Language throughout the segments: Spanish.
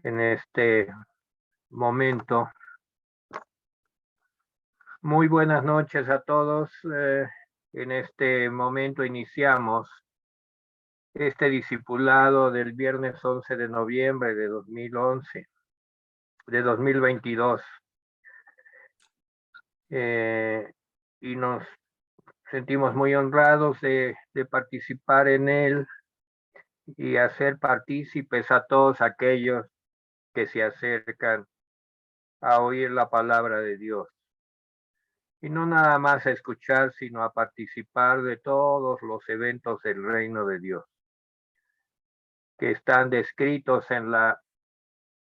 en este momento. Muy buenas noches a todos. En este momento iniciamos este discipulado del viernes 11 de noviembre de 2022. Y nos sentimos muy honrados de participar en él y hacer partícipes a todos aquellos que se acercan a oír la palabra de Dios. Y no nada más a escuchar, sino a participar de todos los eventos del reino de Dios, que están descritos en la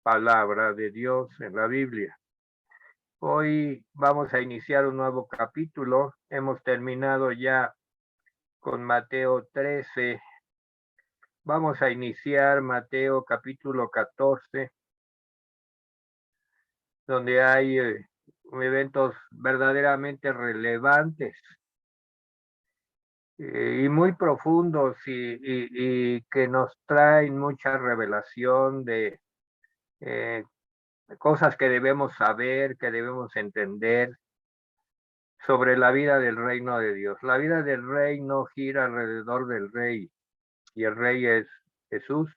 palabra de Dios, en la Biblia. Hoy vamos a iniciar un nuevo capítulo. Hemos terminado ya con Mateo 13. Vamos a iniciar Mateo capítulo 14, donde hay eventos verdaderamente relevantes y muy profundos y que nos traen mucha revelación de cosas que debemos saber, que debemos entender sobre la vida del reino de Dios. La vida del reino gira alrededor del rey, y el rey es Jesús,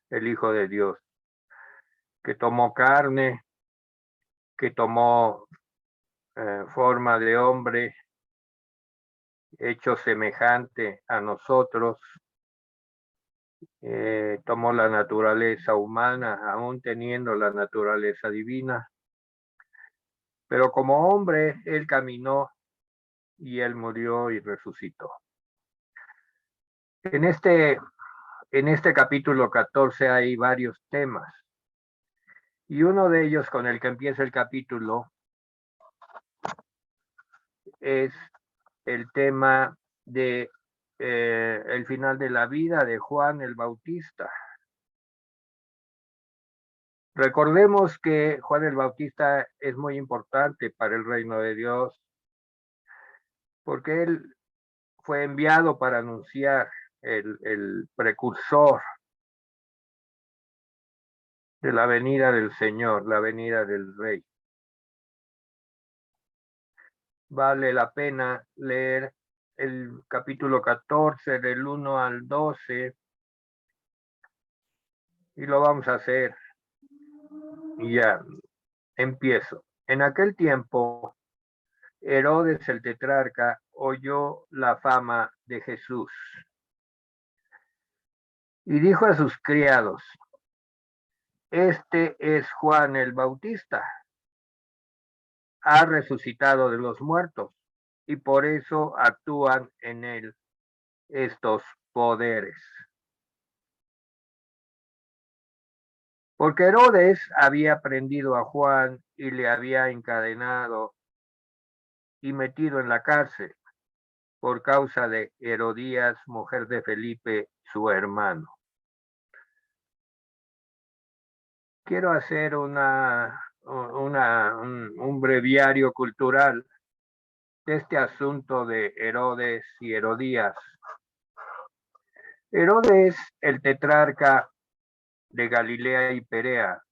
el Hijo de Dios, que tomó carne, que tomó forma de hombre, hecho semejante a nosotros, tomó la naturaleza humana, aún teniendo la naturaleza divina, pero como hombre él caminó y él murió y resucitó. En este capítulo 14 hay varios temas, y uno de ellos con el que empieza el capítulo es el tema de el final de la vida de Juan el Bautista. Recordemos que Juan el Bautista es muy importante para el reino de Dios, porque él fue enviado para anunciar el precursor de la venida del Señor, la venida del Rey. Vale la pena leer el capítulo 14 del 1 al 12, y lo vamos a hacer. Y ya, empiezo. En aquel tiempo, Herodes el tetrarca oyó la fama de Jesús y dijo a sus criados: este es Juan el Bautista, ha resucitado de los muertos, y por eso actúan en él estos poderes. Porque Herodes había prendido a Juan y le había encadenado y metido en la cárcel por causa de Herodías, mujer de Felipe, su hermano. Quiero hacer un breviario cultural de este asunto de Herodes y Herodías. Herodes, el tetrarca de Galilea y Perea,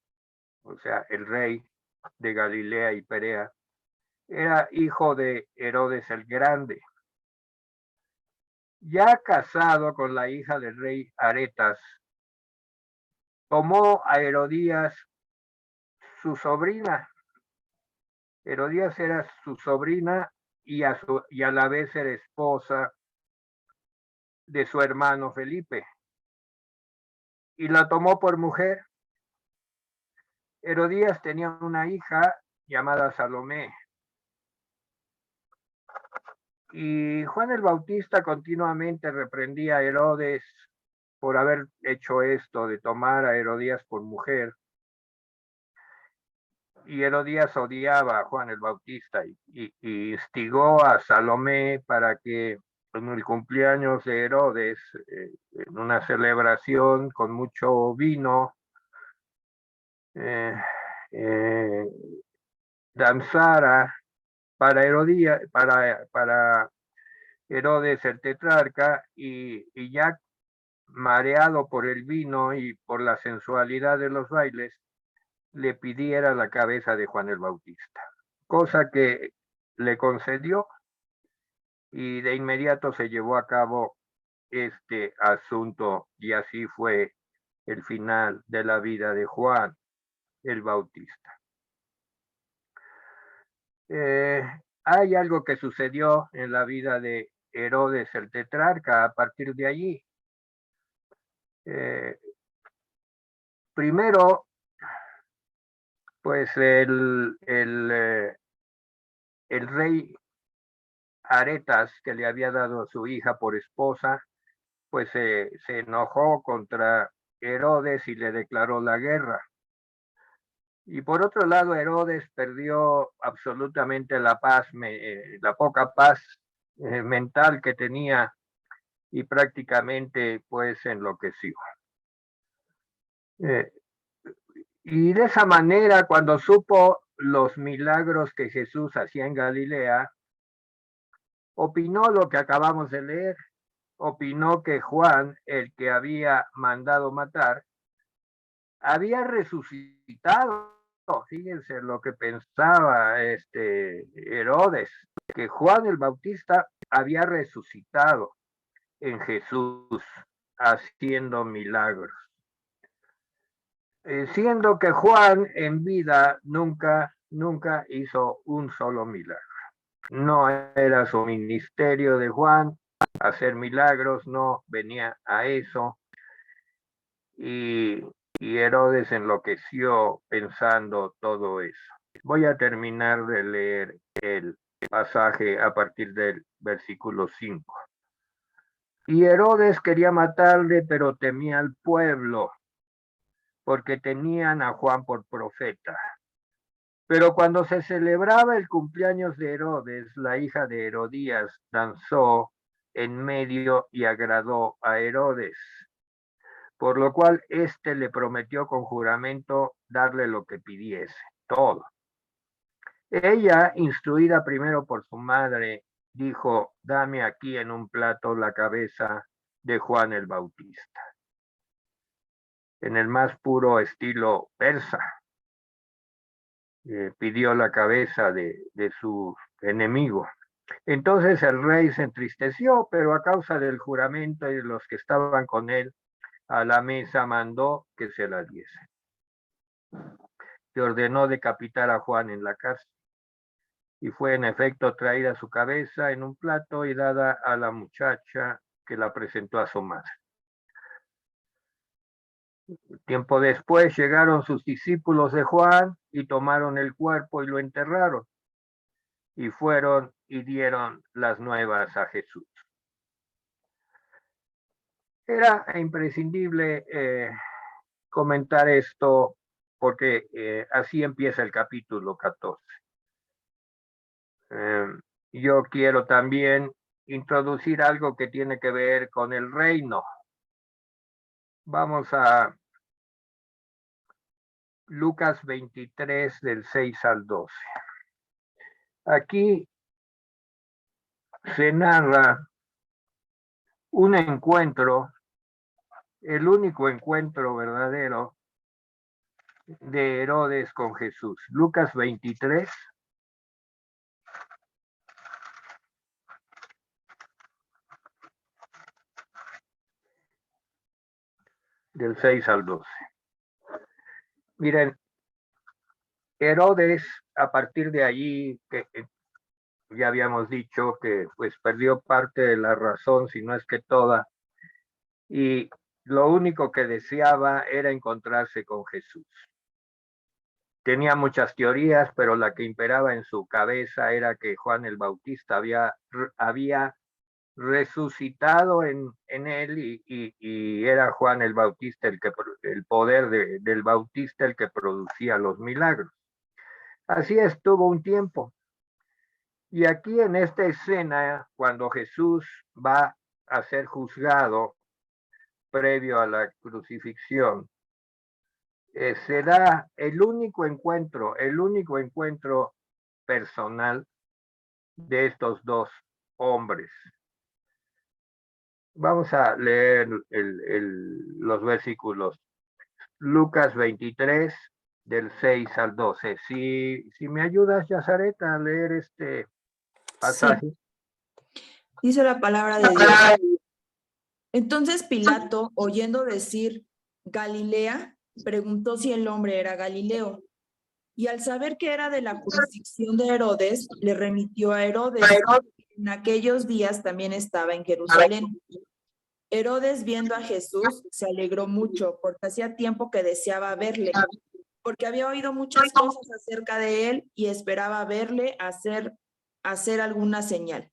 o sea, el rey de Galilea y Perea, era hijo de Herodes el Grande. Ya casado con la hija del rey Aretas, tomó a Herodías, su sobrina. Herodías era su sobrina y a la vez era esposa de su hermano Felipe, y la tomó por mujer. Herodías tenía una hija llamada Salomé, y Juan el Bautista continuamente reprendía a Herodes por haber hecho esto de tomar a Herodías por mujer. Y Herodías odiaba a Juan el Bautista y instigó a Salomé para que en el cumpleaños de Herodes, en una celebración con mucho vino, danzara para Herodes el tetrarca, y ya mareado por el vino y por la sensualidad de los bailes, le pidiera la cabeza de Juan el Bautista, cosa que le concedió y de inmediato se llevó a cabo este asunto y así fue el final de la vida de Juan el Bautista. Hay algo que sucedió en la vida de Herodes el tetrarca a partir de allí. Primero, pues el rey Aretas, que le había dado a su hija por esposa, pues se enojó contra Herodes y le declaró la guerra. Y por otro lado, Herodes perdió absolutamente la paz, la poca paz mental que tenía y prácticamente pues enloqueció. Y de esa manera, cuando supo los milagros que Jesús hacía en Galilea, opinó lo que acabamos de leer, opinó que Juan, el que había mandado matar, había resucitado. Fíjense lo que pensaba Herodes, que Juan el Bautista había resucitado en Jesús, haciendo milagros. Siendo que Juan en vida nunca hizo un solo milagro. No era su ministerio de Juan hacer milagros, no venía a eso. Y Herodes enloqueció pensando todo eso. Voy a terminar de leer el pasaje a partir del versículo 5. Y Herodes quería matarle, pero temía al pueblo, porque tenían a Juan por profeta. Pero cuando se celebraba el cumpleaños de Herodes, la hija de Herodías danzó en medio y agradó a Herodes, por lo cual éste le prometió con juramento darle lo que pidiese, todo. Ella, instruida primero por su madre, dijo: dame aquí en un plato la cabeza de Juan el Bautista, en el más puro estilo persa. Pidió la cabeza de su enemigo. Entonces el rey se entristeció, pero a causa del juramento y de los que estaban con él a la mesa, mandó que se la diese. Se ordenó decapitar a Juan en la cárcel. Y fue en efecto traída su cabeza en un plato y dada a la muchacha, que la presentó a su madre. Tiempo después llegaron sus discípulos de Juan y tomaron el cuerpo y lo enterraron. Y fueron y dieron las nuevas a Jesús. Era imprescindible comentar esto porque así empieza el capítulo 14. Yo quiero también introducir algo que tiene que ver con el reino. Vamos a Lucas 23 del 6 al 12. Aquí se narra un encuentro, el único encuentro verdadero de Herodes con Jesús. Lucas 23 del 6 al 12. Miren, Herodes, a partir de allí, que ya habíamos dicho que pues perdió parte de la razón, si no es que toda, y lo único que deseaba era encontrarse con Jesús. Tenía muchas teorías, pero la que imperaba en su cabeza era que Juan el Bautista había resucitado en él y era Juan el Bautista el poder del Bautista el que producía los milagros. Así estuvo un tiempo. Y aquí en esta escena, cuando Jesús va a ser juzgado previo a la crucifixión, se da el único encuentro personal de estos dos hombres. Vamos a leer los versículos. Lucas 23, del 6 al 12. Si me ayudas, Yazaret, a leer este pasaje. Sí, dice la palabra de Dios. Entonces Pilato, oyendo decir Galilea, preguntó si el hombre era Galileo. Y al saber que era de la jurisdicción de Herodes, le remitió a Herodes. En aquellos días también estaba en Jerusalén. Herodes, viendo a Jesús, se alegró mucho, porque hacía tiempo que deseaba verle, porque había oído muchas cosas acerca de él y esperaba verle hacer alguna señal.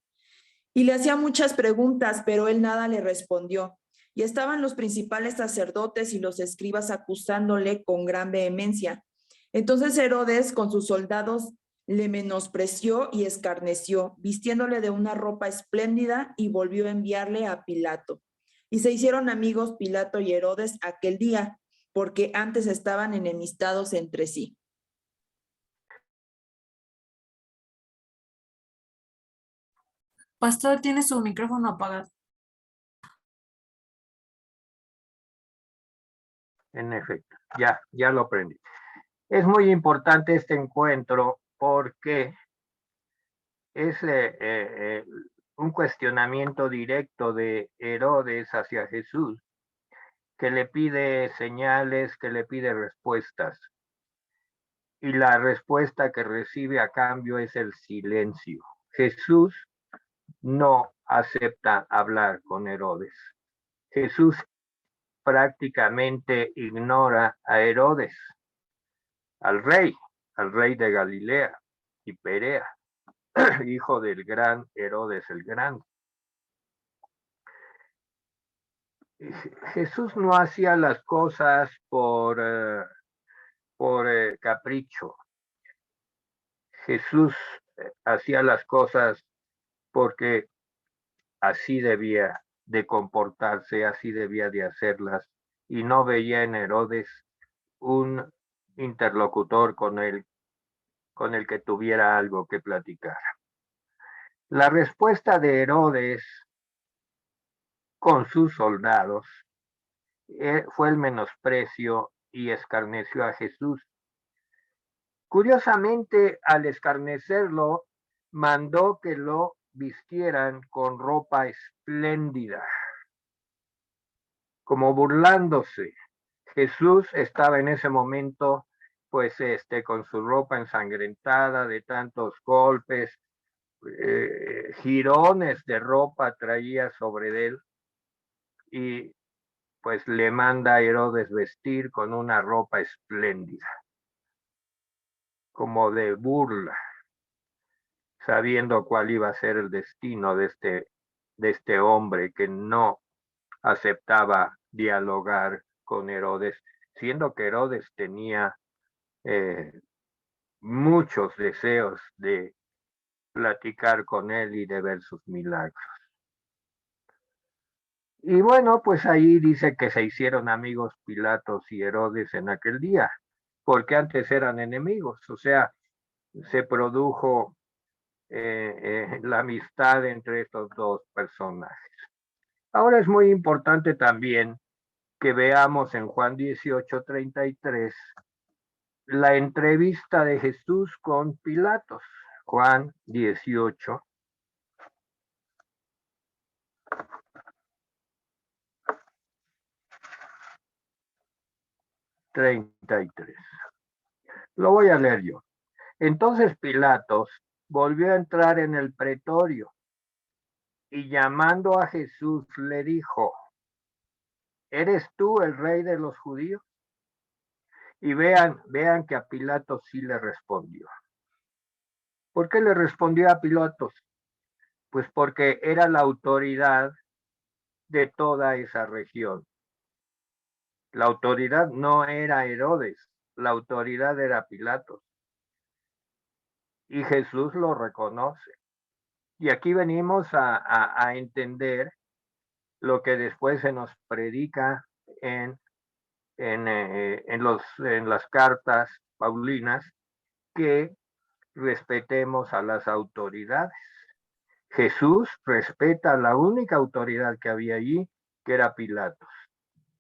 Y le hacía muchas preguntas, pero él nada le respondió. Y estaban los principales sacerdotes y los escribas acusándole con gran vehemencia. Entonces Herodes, con sus soldados, le menospreció y escarneció, vistiéndole de una ropa espléndida, y volvió a enviarle a Pilato. Y se hicieron amigos Pilato y Herodes aquel día, porque antes estaban enemistados entre sí. Pastor tiene su micrófono apagado. En efecto, ya lo aprendí. Es muy importante este encuentro porque es un cuestionamiento directo de Herodes hacia Jesús, que le pide señales, que le pide respuestas. Y la respuesta que recibe a cambio es el silencio. Jesús no acepta hablar con Herodes. Jesús prácticamente ignora a Herodes, al rey de Galilea y Perea, hijo del gran Herodes el Grande. Jesús no hacía las cosas por capricho. Jesús hacía las cosas porque así debía de comportarse, así debía de hacerlas, y no veía en Herodes un interlocutor con el que tuviera algo que platicar. La respuesta de Herodes con sus soldados fue el menosprecio y escarneció a Jesús. Curiosamente, al escarnecerlo, mandó que lo vistieran con ropa espléndida, como burlándose. Jesús estaba en ese momento, pues, con su ropa ensangrentada de tantos golpes, jirones de ropa traía sobre él, y pues le manda a Herodes vestir con una ropa espléndida, como de burla, sabiendo cuál iba a ser el destino de este hombre que no aceptaba dialogar con Herodes, siendo que Herodes tenía muchos deseos de platicar con él y de ver sus milagros. Y bueno, pues ahí dice que se hicieron amigos Pilatos y Herodes en aquel día, porque antes eran enemigos, o sea, se produjo la amistad entre estos dos personajes. Ahora es muy importante también que veamos en Juan 18:33 la entrevista de Jesús con Pilatos. Juan 18. 33. Lo voy a leer yo. Entonces Pilatos volvió a entrar en el pretorio y llamando a Jesús le dijo: ¿eres tú el rey de los judíos? Y vean que a Pilatos sí le respondió. ¿Por qué le respondió a Pilatos? Pues porque era la autoridad de toda esa región. La autoridad no era Herodes, la autoridad era Pilatos. Y Jesús lo reconoce. Y aquí venimos a entender lo que después se nos predica en las cartas paulinas, que respetemos a las autoridades. Jesús respeta la única autoridad que había allí, que era Pilatos.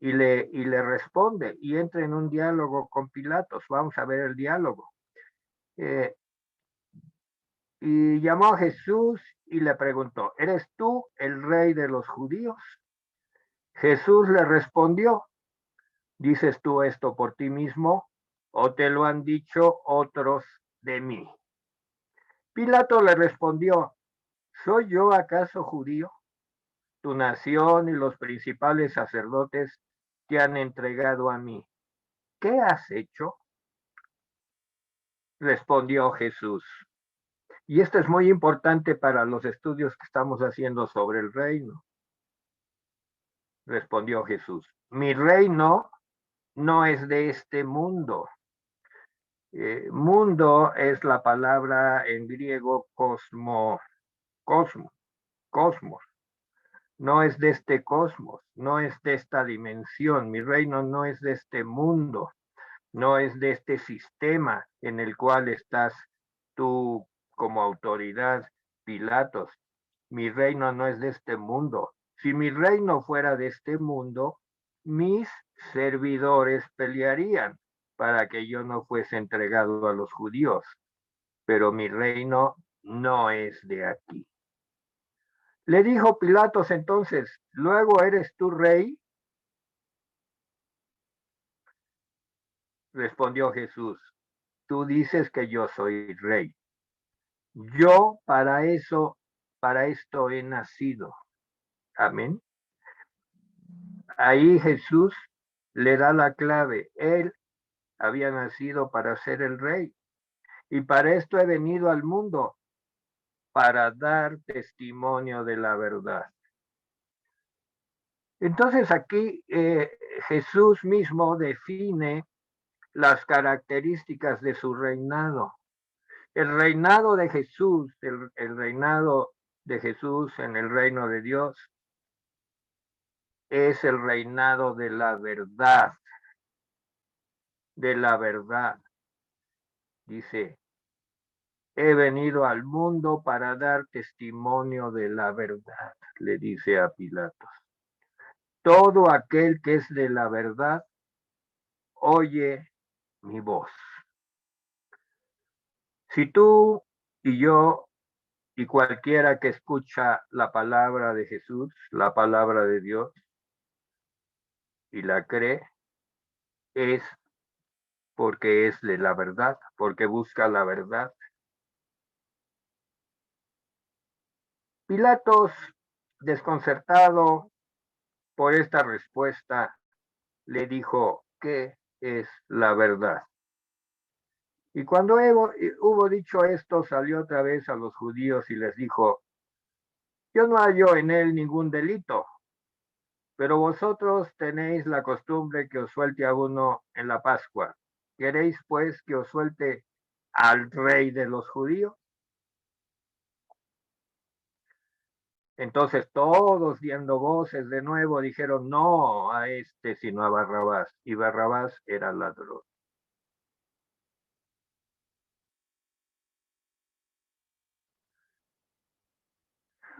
Y le responde y entra en un diálogo con Pilatos. Vamos a ver el diálogo. Y llamó a Jesús y le preguntó, ¿eres tú el rey de los judíos? Jesús le respondió, ¿dices tú esto por ti mismo o te lo han dicho otros de mí? Pilato le respondió, ¿soy yo acaso judío? Tu nación y los principales sacerdotes te han entregado a mí. ¿Qué has hecho? Respondió Jesús. Y esto es muy importante para los estudios que estamos haciendo sobre el reino. Respondió Jesús, mi reino no es de este mundo. Mundo es la palabra en griego cosmos. No es de este cosmos, no es de esta dimensión. Mi reino no es de este mundo, no es de este sistema en el cual estás tú como autoridad, Pilatos. Mi reino no es de este mundo. Si mi reino fuera de este mundo, mis servidores pelearían para que yo no fuese entregado a los judíos. Pero mi reino no es de aquí. Le dijo Pilatos entonces, ¿luego eres tú rey? Respondió Jesús, tú dices que yo soy rey. Yo para esto he nacido. Amén. Ahí Jesús le da la clave. Él había nacido para ser el rey. Y para esto he venido al mundo, para dar testimonio de la verdad. Entonces aquí Jesús mismo define las características de su reinado. El reinado de Jesús, el reinado de Jesús en el reino de Dios, es el reinado de la verdad. De la verdad. Dice, he venido al mundo para dar testimonio de la verdad, le dice a Pilatos. Todo aquel que es de la verdad, oye mi voz. Si tú y yo y cualquiera que escucha la palabra de Jesús, la palabra de Dios, y la cree, es porque es de la verdad, porque busca la verdad. Pilatos, desconcertado por esta respuesta, le dijo, ¿qué es la verdad? Y cuando hubo dicho esto, salió otra vez a los judíos y les dijo, yo no hallo en él ningún delito, pero vosotros tenéis la costumbre que os suelte a uno en la Pascua. ¿Queréis pues que os suelte al rey de los judíos? Entonces todos, dando voces de nuevo, dijeron no a este, sino a Barrabás. Y Barrabás era ladrón.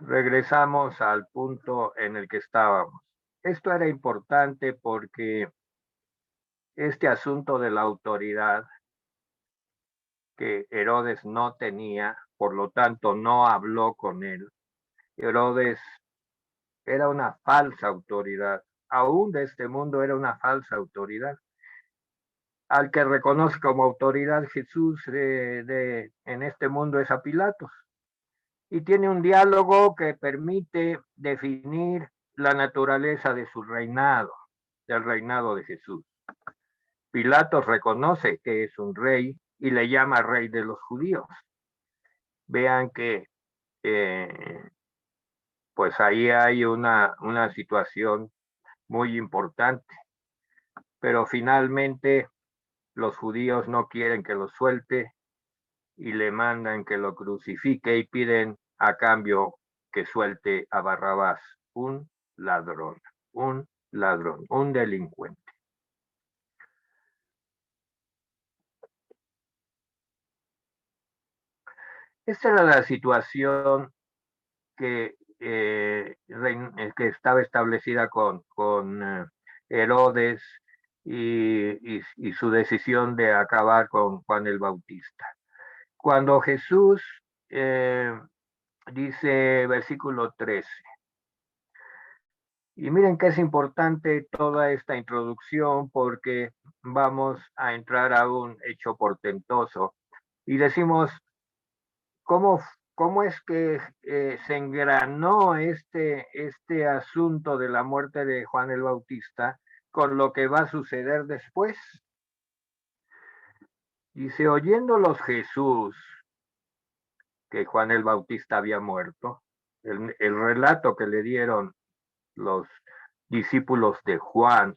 Regresamos al punto en el que estábamos. Esto era importante porque este asunto de la autoridad que Herodes no tenía, por lo tanto no habló con él. Herodes era una falsa autoridad, aún de este mundo era una falsa autoridad. Al que reconoce como autoridad Jesús en este mundo es a Pilatos. Y tiene un diálogo que permite definir la naturaleza de su reinado, del reinado de Jesús. Pilatos reconoce que es un rey y le llama rey de los judíos. Vean que pues ahí hay una situación muy importante, pero finalmente los judíos no quieren que lo suelte y le mandan que lo crucifique y piden a cambio que suelte a Barrabás, un ladrón, un delincuente. Esta era la situación que estaba establecida con Herodes y su decisión de acabar con Juan el Bautista. Cuando Jesús dice versículo 13, y miren que es importante toda esta introducción porque vamos a entrar a un hecho portentoso y decimos, ¿cómo es que se engranó este asunto de la muerte de Juan el Bautista con lo que va a suceder después? Dice, oyéndolos Jesús que Juan el Bautista había muerto, el relato que le dieron los discípulos de Juan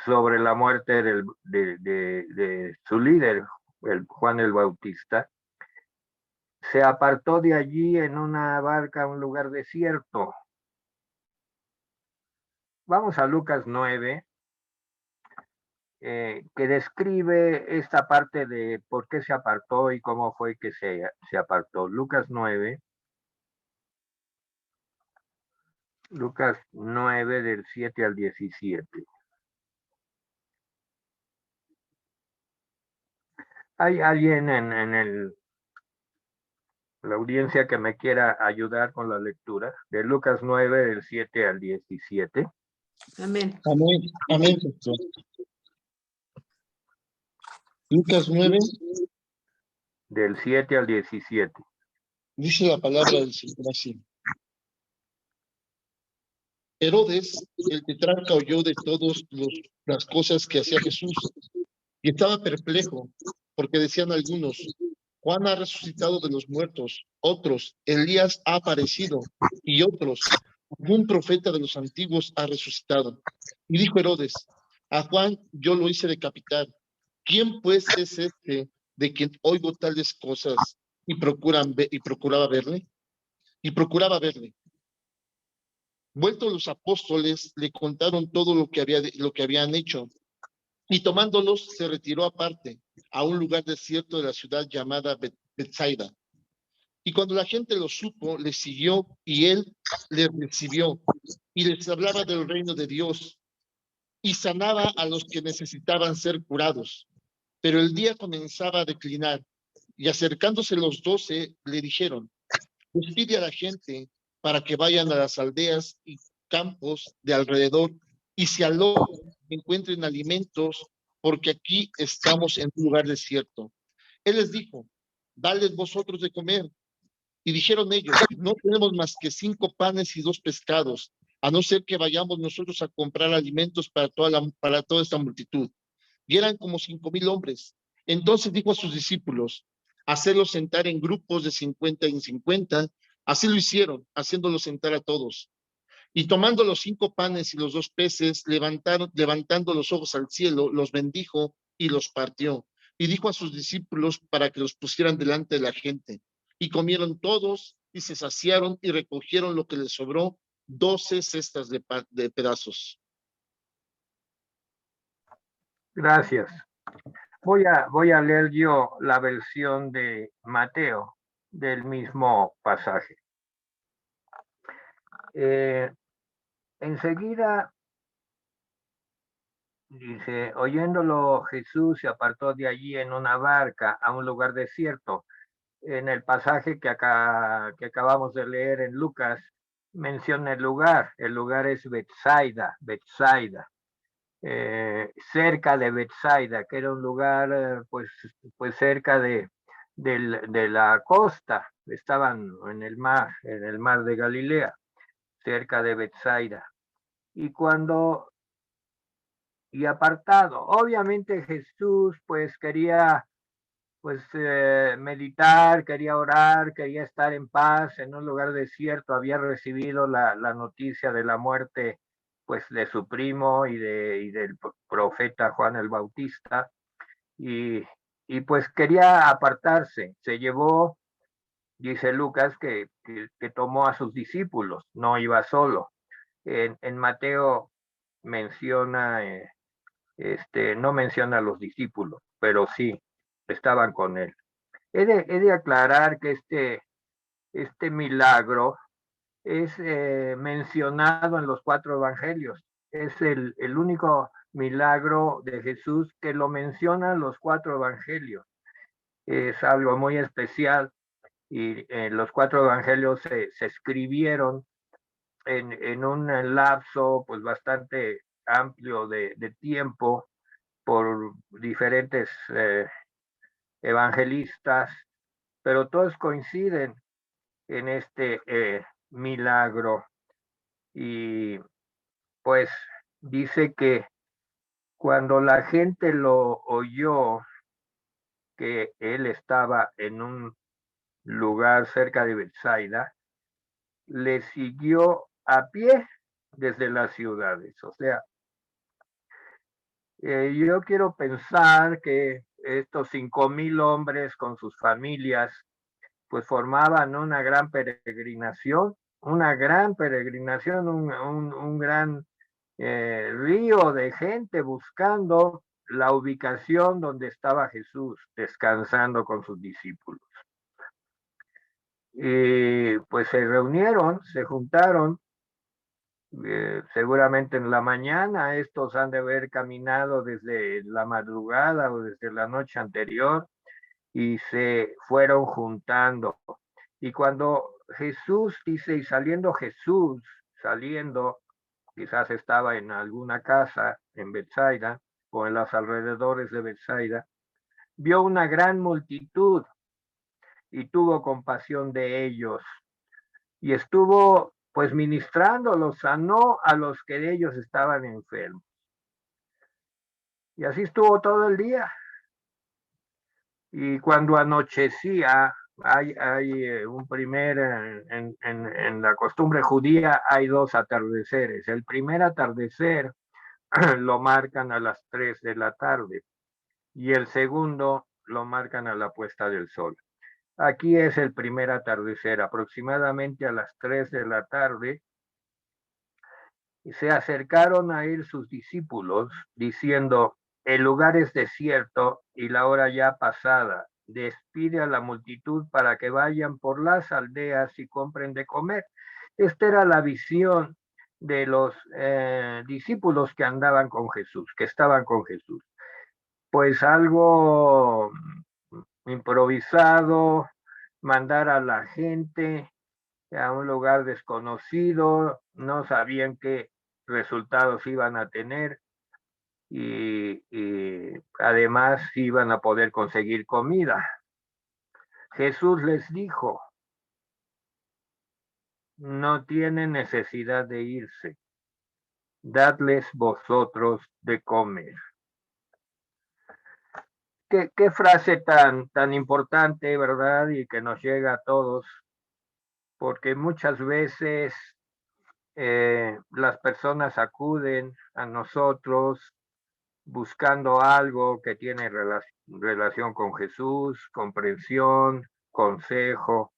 sobre la muerte de su líder, Juan el Bautista, se apartó de allí en una barca a un lugar desierto. Vamos a Lucas 9, que describe esta parte de por qué se apartó y cómo fue que se apartó. Lucas 9 del 7 al 17. ¿Hay alguien en la audiencia que me quiera ayudar con la lectura de Lucas 9 del 7 al 17? Amén. Amén, amén, pastor. Lucas 9 Del 7 al 17. dice la palabra del Señor así. Herodes, el tetrarca, oyó de todas las cosas que hacía Jesús y estaba perplejo, porque decían algunos, Juan ha resucitado de los muertos, otros, Elías ha aparecido, y otros, algún profeta de los antiguos ha resucitado. Y dijo Herodes, a Juan yo lo hice decapitar. ¿Quién pues es este de quien oigo tales cosas y procuraba verle? Vueltos los apóstoles, le contaron todo lo que habían hecho, y tomándolos se retiró aparte a un lugar desierto de la ciudad llamada Betsaida. Y cuando la gente lo supo, le siguió y él les recibió y les hablaba del reino de Dios y sanaba a los que necesitaban ser curados. Pero el día comenzaba a declinar y acercándose los 12 le dijeron, despide a la gente para que vayan a las aldeas y campos de alrededor y se alojen, encuentren alimentos, porque aquí estamos en un lugar desierto. Él les dijo, dadles vosotros de comer. Y dijeron ellos, no tenemos más que 5 panes y 2 pescados, a no ser que vayamos nosotros a comprar alimentos para toda esta multitud. Y eran como 5,000 hombres. Entonces dijo a sus discípulos, hacerlos sentar en grupos de 50 en 50. Así lo hicieron, haciéndolos sentar a todos. Y tomando los 5 panes y los 2 peces, levantando los ojos al cielo, los bendijo y los partió. Y dijo a sus discípulos para que los pusieran delante de la gente. Y comieron todos y se saciaron y recogieron lo que les sobró, 12 cestas de pedazos. Gracias. Voy a leer yo la versión de Mateo del mismo pasaje. Enseguida dice, oyéndolo Jesús se apartó de allí en una barca a un lugar desierto. En el pasaje que acabamos de leer en Lucas, menciona el lugar es Betsaida, cerca de Betsaida, que era un lugar pues cerca de la costa, estaban en el mar de Galilea, cerca de Betsaida. Y apartado, obviamente Jesús pues quería meditar, quería orar, quería estar en paz en un lugar desierto, había recibido la noticia de la muerte pues de su primo y del profeta Juan el Bautista, y pues quería apartarse. Se llevó, dice Lucas, que tomó a sus discípulos, no iba solo. En Mateo menciona, no menciona a los discípulos, pero sí, estaban con él. He de aclarar que este milagro es mencionado en los 4 evangelios. Es el único milagro de Jesús que lo mencionan los 4 evangelios. Es algo muy especial y los 4 evangelios se escribieron en un lapso pues bastante amplio de tiempo por diferentes evangelistas, pero todos coinciden en este milagro. Y pues dice que cuando la gente lo oyó, que él estaba en un lugar cerca de Bethsaida, le siguió a pie desde las ciudades. O sea, yo quiero pensar que estos 5,000 hombres con sus familias, pues formaban una gran peregrinación, un gran río de gente buscando la ubicación donde estaba Jesús descansando con sus discípulos. Y pues se reunieron, se juntaron, seguramente en la mañana. Estos han de haber caminado desde la madrugada o desde la noche anterior y se fueron juntando. Y cuando Jesús dice, y saliendo Jesús, quizás estaba en alguna casa en Bethsaida o en los alrededores de Bethsaida, vio una gran multitud y tuvo compasión de ellos y estuvo pues ministrándolos, sanó a los que de ellos estaban enfermos. Y así estuvo todo el día. Y cuando anochecía, hay un primer, en la costumbre judía hay 2 atardeceres. El primer atardecer lo marcan a las 3 de la tarde y el segundo lo marcan a la puesta del sol. Aquí es el primer atardecer, aproximadamente a las 3 de la tarde. Se acercaron a él sus discípulos, diciendo: el lugar es desierto y la hora ya pasada. Despide a la multitud para que vayan por las aldeas y compren de comer. Esta era la visión de los discípulos que andaban con Jesús, que estaban con Jesús. Pues algo improvisado, mandar a la gente a un lugar desconocido, no sabían qué resultados iban a tener y además iban a poder conseguir comida. Jesús les dijo: no tienen necesidad de irse, dadles vosotros de comer. Qué frase tan importante, ¿verdad? Y que nos llega a todos, porque muchas veces las personas acuden a nosotros buscando algo que tiene relación con Jesús, comprensión, consejo,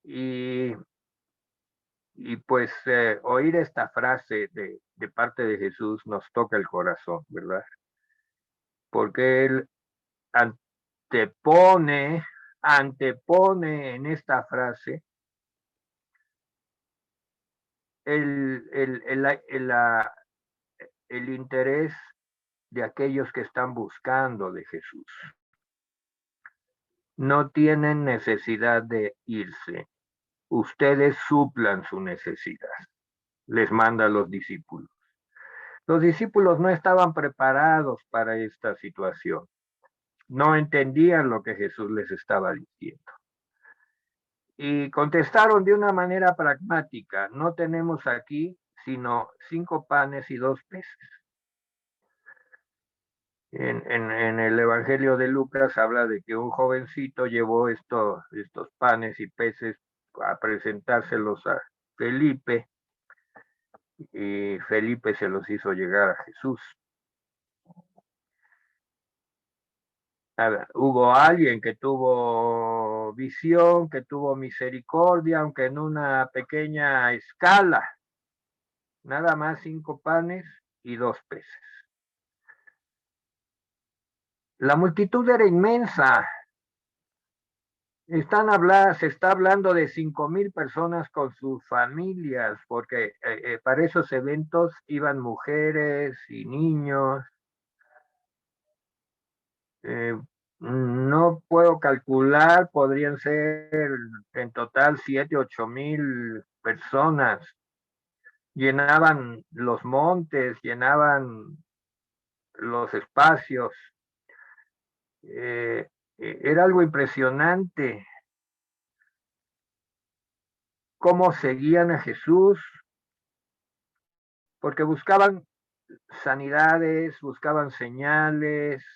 y pues oír esta frase de parte de Jesús nos toca el corazón, ¿verdad? Porque él antepone en esta frase el interés de aquellos que están buscando de Jesús. No tienen necesidad de irse. Ustedes suplan su necesidad. Les manda a los discípulos. Los discípulos no estaban preparados para esta situación. No entendían lo que Jesús les estaba diciendo. Y contestaron de una manera pragmática: no tenemos aquí sino 5 panes y 2 peces. En el Evangelio de Lucas habla de que un jovencito llevó estos panes y peces a presentárselos a Felipe, y Felipe se los hizo llegar a Jesús. Hubo alguien que tuvo visión, que tuvo misericordia, aunque en una pequeña escala. Nada más 5 panes y 2 peces. La multitud era inmensa. Se está hablando de 5,000 personas con sus familias, porque para esos eventos iban mujeres y niños. No puedo calcular, podrían ser en total 7, 8,000 personas. Llenaban los montes, llenaban los espacios. Era algo impresionante cómo seguían a Jesús, porque buscaban sanidades, buscaban señales,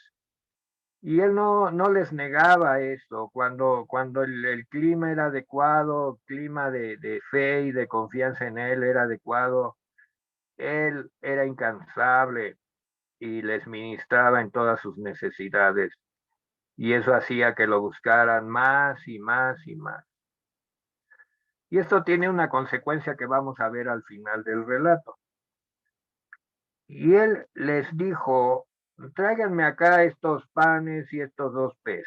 y él no les negaba eso. Cuando el clima era adecuado, clima de fe y de confianza en él era adecuado, él era incansable y les ministraba en todas sus necesidades. Y eso hacía que lo buscaran más y más y más. Y esto tiene una consecuencia que vamos a ver al final del relato. Y él les dijo, tráiganme acá estos panes y estos 2 peces.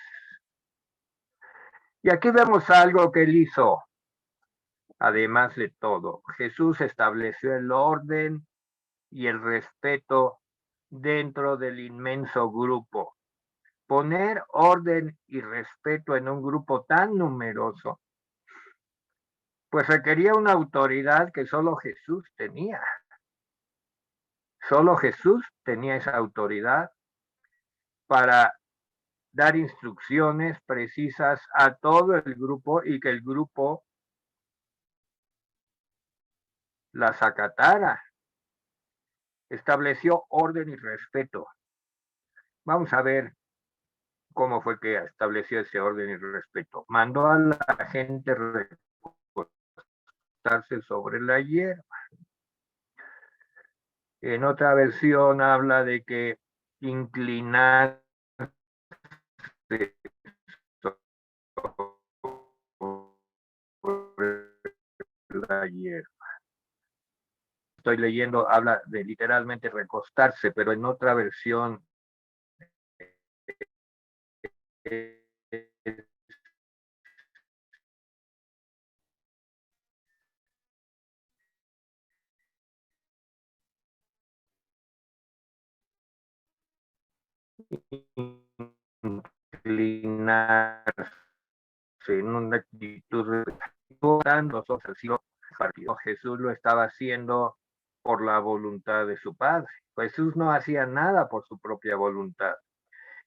Y aquí vemos algo que él hizo. Además de todo, Jesús estableció el orden y el respeto dentro del inmenso grupo. Poner orden y respeto en un grupo tan numeroso, pues requería una autoridad que solo Jesús tenía. Solo Jesús tenía esa autoridad para dar instrucciones precisas a todo el grupo y que el grupo las acatara. Estableció orden y respeto. Vamos a ver cómo fue que estableció ese orden y respeto. Mandó a la gente recostarse sobre la hierba. En otra versión habla de que inclinarse sobre la hierba. Estoy leyendo, habla de literalmente recostarse, pero en otra versión inclinarse en una actitud los ojos así partido. Jesús lo estaba haciendo por la voluntad de su Padre. Jesús no hacía nada por su propia voluntad.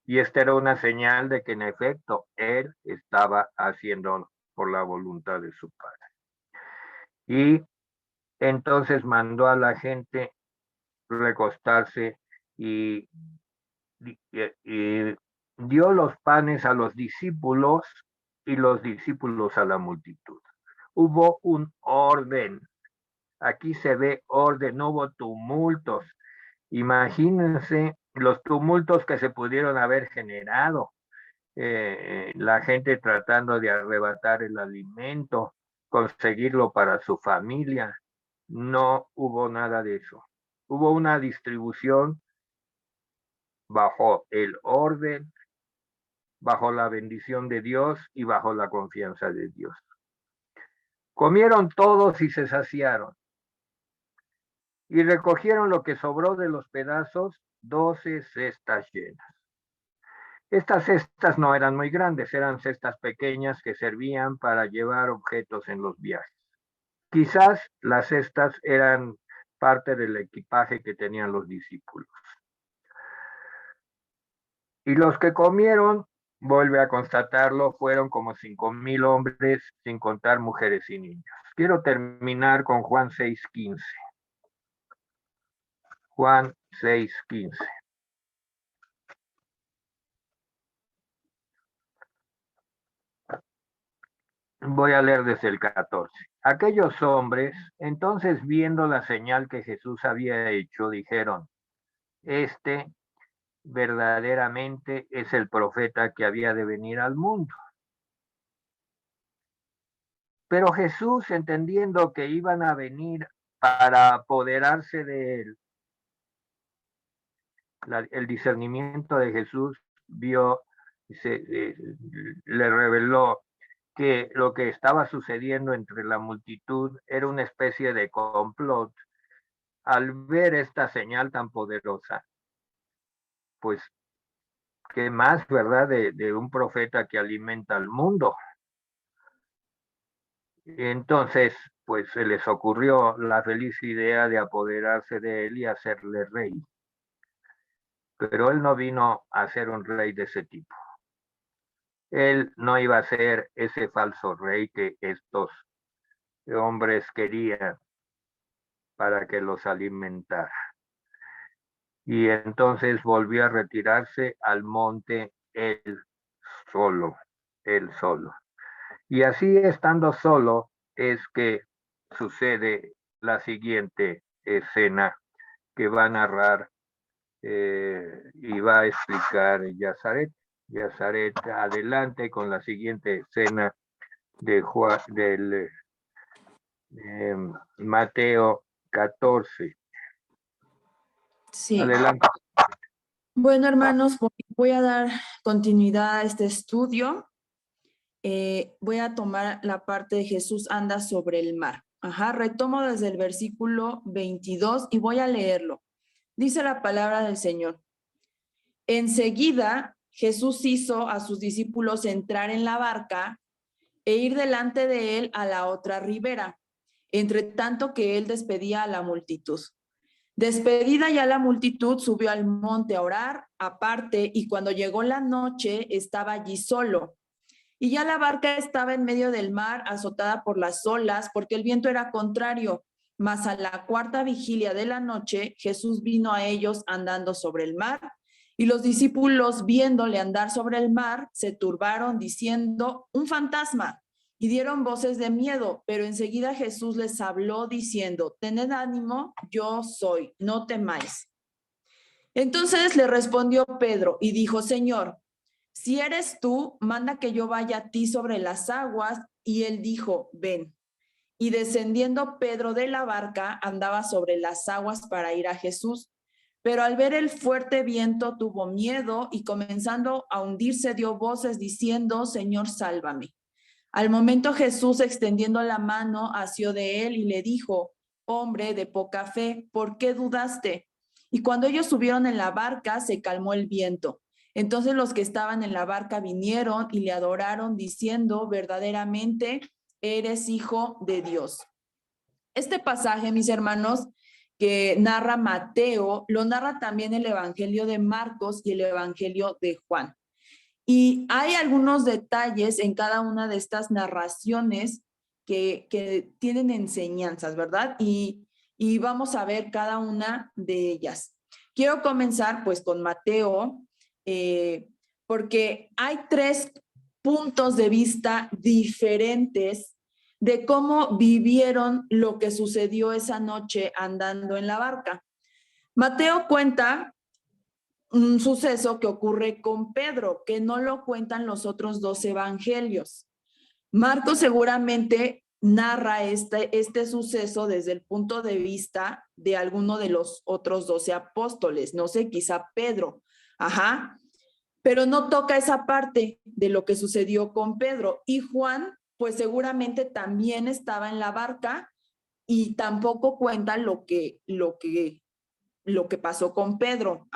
Y esta era una señal de que en efecto él estaba haciendo por la voluntad de su Padre. Y entonces mandó a la gente recostarse y dio los panes a los discípulos y los discípulos a la multitud. Hubo un orden. Aquí se ve orden, no hubo tumultos. Imagínense los tumultos que se pudieron haber generado. La gente tratando de arrebatar el alimento, conseguirlo para su familia. No hubo nada de eso. Hubo una distribución bajo el orden, bajo la bendición de Dios y bajo la confianza de Dios. Comieron todos y se saciaron. Y recogieron lo que sobró de los pedazos, 12 cestas llenas. Estas cestas no eran muy grandes, eran cestas pequeñas que servían para llevar objetos en los viajes. Quizás las cestas eran parte del equipaje que tenían los discípulos. Y los que comieron, vuelve a constatarlo, fueron como 5,000 hombres, sin contar mujeres y niños. Quiero terminar con Juan 6:15. Juan 6:15. Voy a leer desde el 14. Aquellos hombres, entonces viendo la señal que Jesús había hecho, dijeron, este verdaderamente es el profeta que había de venir al mundo. Pero Jesús, entendiendo que iban a venir para apoderarse de él, el discernimiento de Jesús le reveló, que lo que estaba sucediendo entre la multitud era una especie de complot. Al ver esta señal tan poderosa, pues, ¿qué más, verdad? De un profeta que alimenta al mundo. Entonces, pues se les ocurrió la feliz idea de apoderarse de él y hacerle rey. Pero él no vino a ser un rey de ese tipo. Él no iba a ser ese falso rey que estos hombres querían para que los alimentara. Y entonces volvió a retirarse al monte él solo. Y así, estando solo, es que sucede la siguiente escena que va a narrar y va a explicar Yazaret. Yazaret, adelante con la siguiente escena de del Mateo 14. Sí. Adelante. Bueno, hermanos, voy a dar continuidad a este estudio. Voy a tomar la parte de Jesús anda sobre el mar. Ajá, retomo desde el versículo 22 y voy a leerlo. Dice la palabra del Señor. Enseguida, Jesús hizo a sus discípulos entrar en la barca e ir delante de él a la otra ribera, entre tanto que él despedía a la multitud. Despedida ya la multitud, subió al monte a orar aparte, y cuando llegó la noche estaba allí solo. Y ya la barca estaba en medio del mar, azotada por las olas, porque el viento era contrario. Mas a la cuarta vigilia de la noche, Jesús vino a ellos andando sobre el mar, y los discípulos, viéndole andar sobre el mar, se turbaron, diciendo: un fantasma. Y dieron voces de miedo, pero enseguida Jesús les habló diciendo: tened ánimo, yo soy, no temáis. Entonces le respondió Pedro y dijo: Señor, si eres tú, manda que yo vaya a ti sobre las aguas. Y él dijo: ven. Y descendiendo Pedro de la barca, andaba sobre las aguas para ir a Jesús. Pero al ver el fuerte viento tuvo miedo, y comenzando a hundirse dio voces diciendo: Señor, sálvame. Al momento Jesús, extendiendo la mano, asió de él y le dijo: hombre de poca fe, ¿por qué dudaste? Y cuando ellos subieron en la barca, se calmó el viento. Entonces los que estaban en la barca vinieron y le adoraron, diciendo: verdaderamente eres hijo de Dios. Este pasaje, mis hermanos, que narra Mateo, lo narra también el Evangelio de Marcos y el Evangelio de Juan. Y hay algunos detalles en cada una de estas narraciones que tienen enseñanzas, ¿verdad? Y vamos a ver cada una de ellas. Quiero comenzar pues con Mateo, porque hay 3 puntos de vista diferentes de cómo vivieron lo que sucedió esa noche andando en la barca. Mateo cuenta un suceso que ocurre con Pedro, que no lo cuentan los otros 2 evangelios. Marcos seguramente narra este suceso desde el punto de vista de alguno de los otros 12 apóstoles, no sé, quizá Pedro, pero no toca esa parte de lo que sucedió con Pedro. Y Juan, pues seguramente también estaba en la barca y tampoco cuenta lo que pasó con Pedro,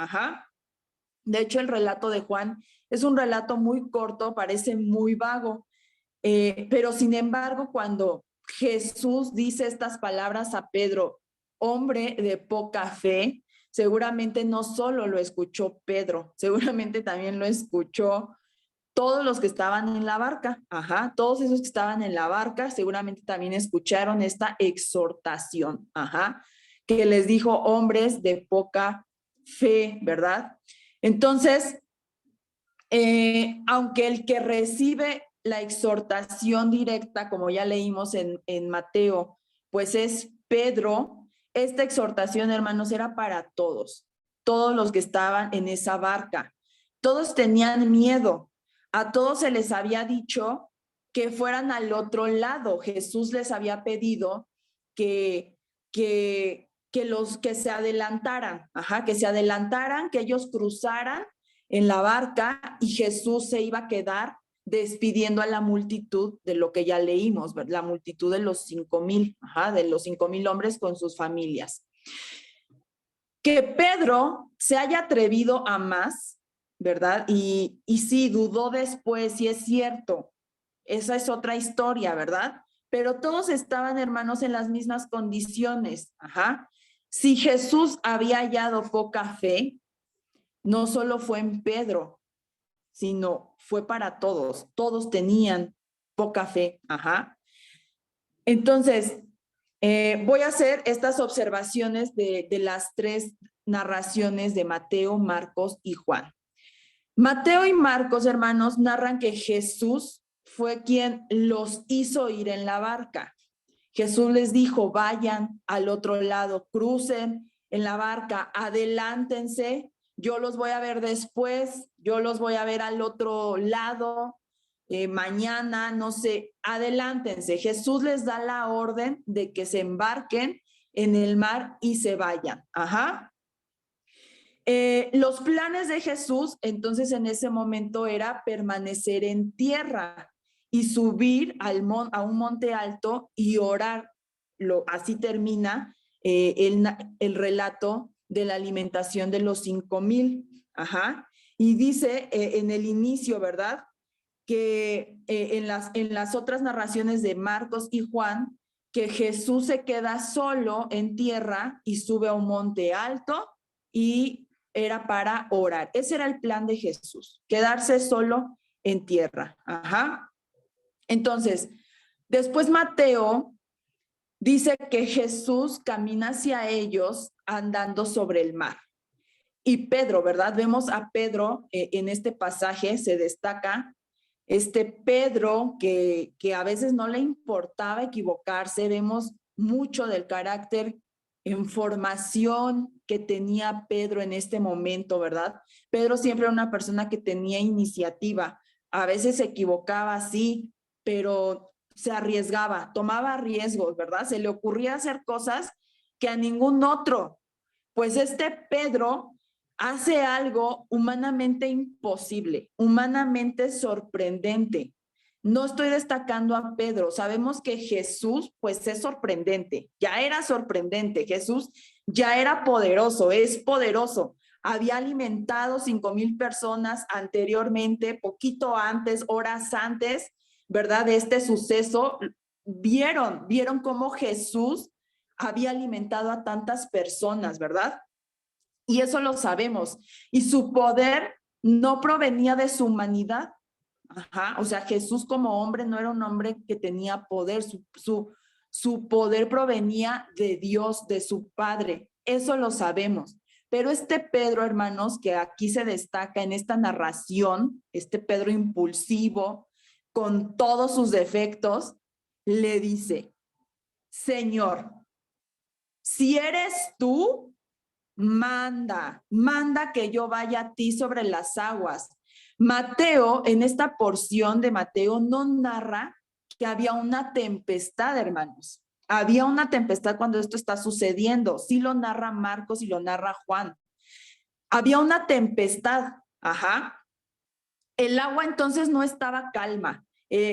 De hecho, el relato de Juan es un relato muy corto, parece muy vago, pero sin embargo, cuando Jesús dice estas palabras a Pedro, hombre de poca fe, seguramente no solo lo escuchó Pedro, seguramente también lo escuchó todos los que estaban en la barca, todos esos que estaban en la barca seguramente también escucharon esta exhortación, que les dijo hombres de poca fe, ¿verdad? Entonces, aunque el que recibe la exhortación directa, como ya leímos en Mateo, pues es Pedro, esta exhortación, hermanos, era para todos los que estaban en esa barca. Todos tenían miedo, a todos se les había dicho que fueran al otro lado. Jesús les había pedido que se adelantaran, que ellos cruzaran en la barca y Jesús se iba a quedar despidiendo a la multitud de lo que ya leímos, la multitud de los 5,000, de los 5,000 hombres con sus familias. Que Pedro se haya atrevido a más, ¿verdad? Y sí, dudó después, sí es cierto, esa es otra historia, ¿verdad? Pero todos estaban, hermanos, en las mismas condiciones, Si Jesús había hallado poca fe, no solo fue en Pedro, sino fue para todos. Todos tenían poca fe. Entonces, voy a hacer estas observaciones de las tres narraciones de Mateo, Marcos y Juan. Mateo y Marcos, hermanos, narran que Jesús fue quien los hizo ir en la barca. Jesús les dijo, vayan al otro lado, crucen en la barca, adelántense, yo los voy a ver después, yo los voy a ver al otro lado, mañana, no sé, adelántense. Jesús les da la orden de que se embarquen en el mar y se vayan. Los planes de Jesús, entonces en ese momento era permanecer en tierra y subir a un monte alto y orar. Así termina el relato de la alimentación de los 5,000. Y dice en el inicio, ¿verdad? Que en las otras narraciones de Marcos y Juan, que Jesús se queda solo en tierra y sube a un monte alto y era para orar. Ese era el plan de Jesús, quedarse solo en tierra. Entonces, después Mateo dice que Jesús camina hacia ellos andando sobre el mar. Y Pedro, ¿verdad? Vemos a Pedro en este pasaje, se destaca este Pedro que a veces no le importaba equivocarse. Vemos mucho del carácter en formación que tenía Pedro en este momento, ¿verdad? Pedro siempre era una persona que tenía iniciativa. A veces se equivocaba, sí, pero se arriesgaba, tomaba riesgos, ¿verdad? Se le ocurría hacer cosas que a ningún otro. Pues este Pedro hace algo humanamente imposible, humanamente sorprendente. No estoy destacando a Pedro, sabemos que Jesús pues es sorprendente, ya era sorprendente, Jesús ya era poderoso, es poderoso. Había alimentado 5,000 personas anteriormente, poquito antes, horas antes, ¿verdad? De este suceso, vieron cómo Jesús había alimentado a tantas personas, ¿verdad? Y eso lo sabemos. Y su poder no provenía de su humanidad. O sea, Jesús como hombre no era un hombre que tenía poder. Su poder provenía de Dios, de su Padre. Eso lo sabemos. Pero este Pedro, hermanos, que aquí se destaca en esta narración, este Pedro impulsivo, con todos sus defectos, le dice, Señor, si eres tú, manda que yo vaya a ti sobre las aguas. Mateo, en esta porción de Mateo, no narra que había una tempestad, hermanos. Había una tempestad cuando esto está sucediendo. Sí lo narra Marcos y lo narra Juan. Había una tempestad, El agua entonces no estaba calma.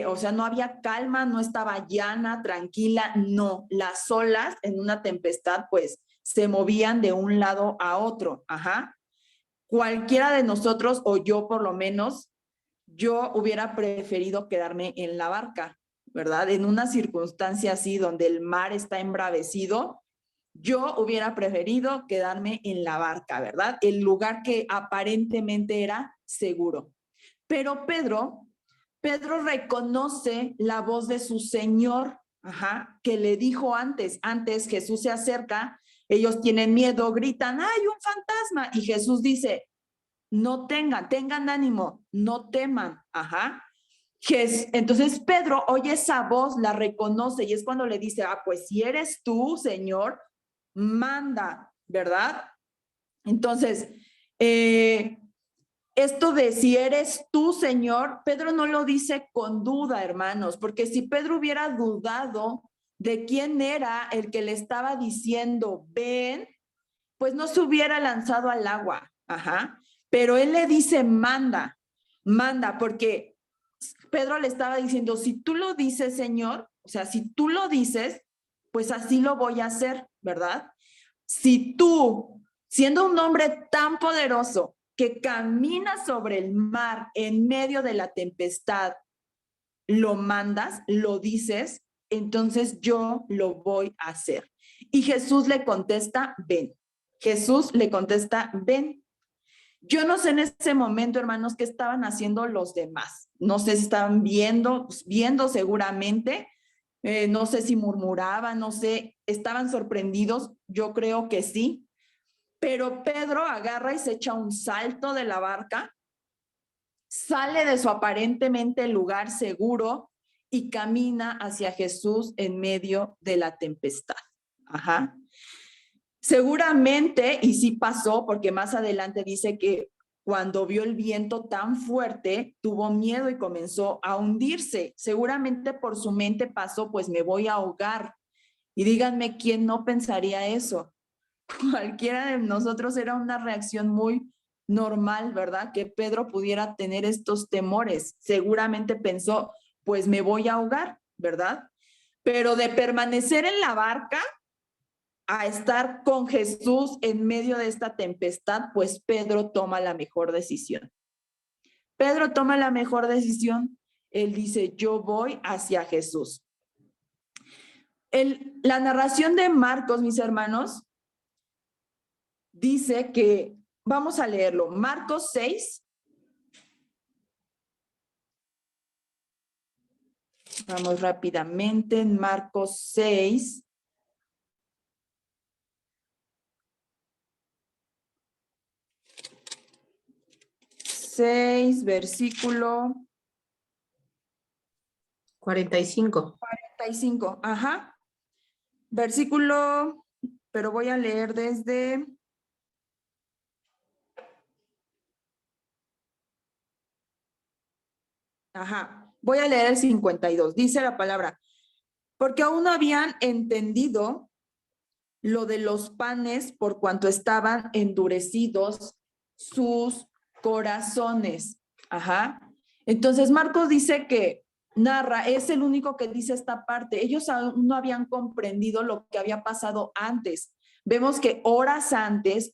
O sea, no había calma, no estaba llana, tranquila, no. Las olas en una tempestad, pues, se movían de un lado a otro. Cualquiera de nosotros, o yo por lo menos, yo hubiera preferido quedarme en la barca, ¿verdad? En una circunstancia así donde el mar está embravecido, yo hubiera preferido quedarme en la barca, ¿verdad? El lugar que aparentemente era seguro. Pero Pedro reconoce la voz de su Señor, que le dijo antes Jesús se acerca, ellos tienen miedo, gritan, ¡ay, un fantasma! Y Jesús dice, no tengan ánimo, no teman, Entonces Pedro oye esa voz, la reconoce y es cuando le dice, pues si eres tú, Señor, manda, ¿verdad? Entonces, esto de si eres tú, Señor, Pedro no lo dice con duda, hermanos, porque si Pedro hubiera dudado de quién era el que le estaba diciendo, ven, pues no se hubiera lanzado al agua, Pero él le dice, manda, porque Pedro le estaba diciendo, si tú lo dices, Señor, o sea, si tú lo dices, pues así lo voy a hacer, ¿verdad? Si tú, siendo un hombre tan poderoso que camina sobre el mar en medio de la tempestad, lo mandas, lo dices, entonces yo lo voy a hacer. Y Jesús le contesta, ven. Jesús le contesta, ven. Yo no sé en ese momento, hermanos, qué estaban haciendo los demás. No sé si estaban viendo seguramente. No sé si murmuraban, no sé, estaban sorprendidos. Yo creo que sí. Pero Pedro agarra y se echa un salto de la barca, sale de su aparentemente lugar seguro y camina hacia Jesús en medio de la tempestad. Ajá. Seguramente, y sí pasó, porque más adelante dice que cuando vio el viento tan fuerte, tuvo miedo y comenzó a hundirse. Seguramente por su mente pasó, pues me voy a ahogar. Y díganme, ¿quién no pensaría eso? Cualquiera de nosotros era una reacción muy normal, ¿verdad? Que Pedro pudiera tener estos temores. Seguramente pensó, pues me voy a ahogar, ¿verdad? Pero de permanecer en la barca a estar con Jesús en medio de esta tempestad, pues Pedro toma la mejor decisión. Pedro toma la mejor decisión. Él dice, yo voy hacia Jesús. La narración de Marcos, mis hermanos, dice que, vamos a leerlo, Marcos 6. Vamos rápidamente en Marcos 6. Versículo 45. 45, ajá. Versículo, pero voy a leer desde... Ajá, voy a leer el 52. Dice la palabra, porque aún no habían entendido lo de los panes por cuanto estaban endurecidos sus corazones. Ajá. Entonces Marcos dice que narra, es el único que dice esta parte. Ellos aún no habían comprendido lo que había pasado antes. Vemos que horas antes,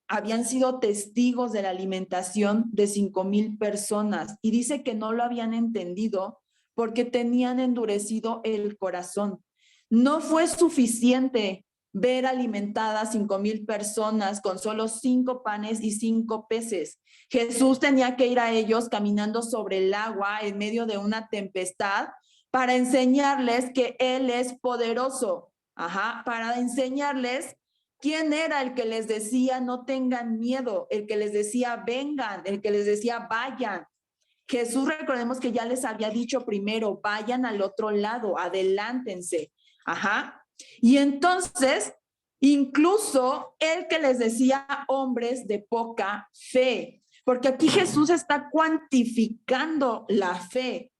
habían sido testigos de la alimentación de 5,000 personas y dice que no lo habían entendido porque tenían endurecido el corazón. No fue suficiente ver alimentadas 5,000 personas con solo 5 panes y 5 peces. Jesús tenía que ir a ellos caminando sobre el agua en medio de una tempestad para enseñarles que Él es poderoso. Ajá, para enseñarles quién era el que les decía no tengan miedo, el que les decía vengan, el que les decía vayan. Jesús, recordemos que ya les había dicho primero, vayan al otro lado, adelántense. Ajá. Y entonces, incluso el que les decía hombres de poca fe, porque aquí Jesús está cuantificando la fe.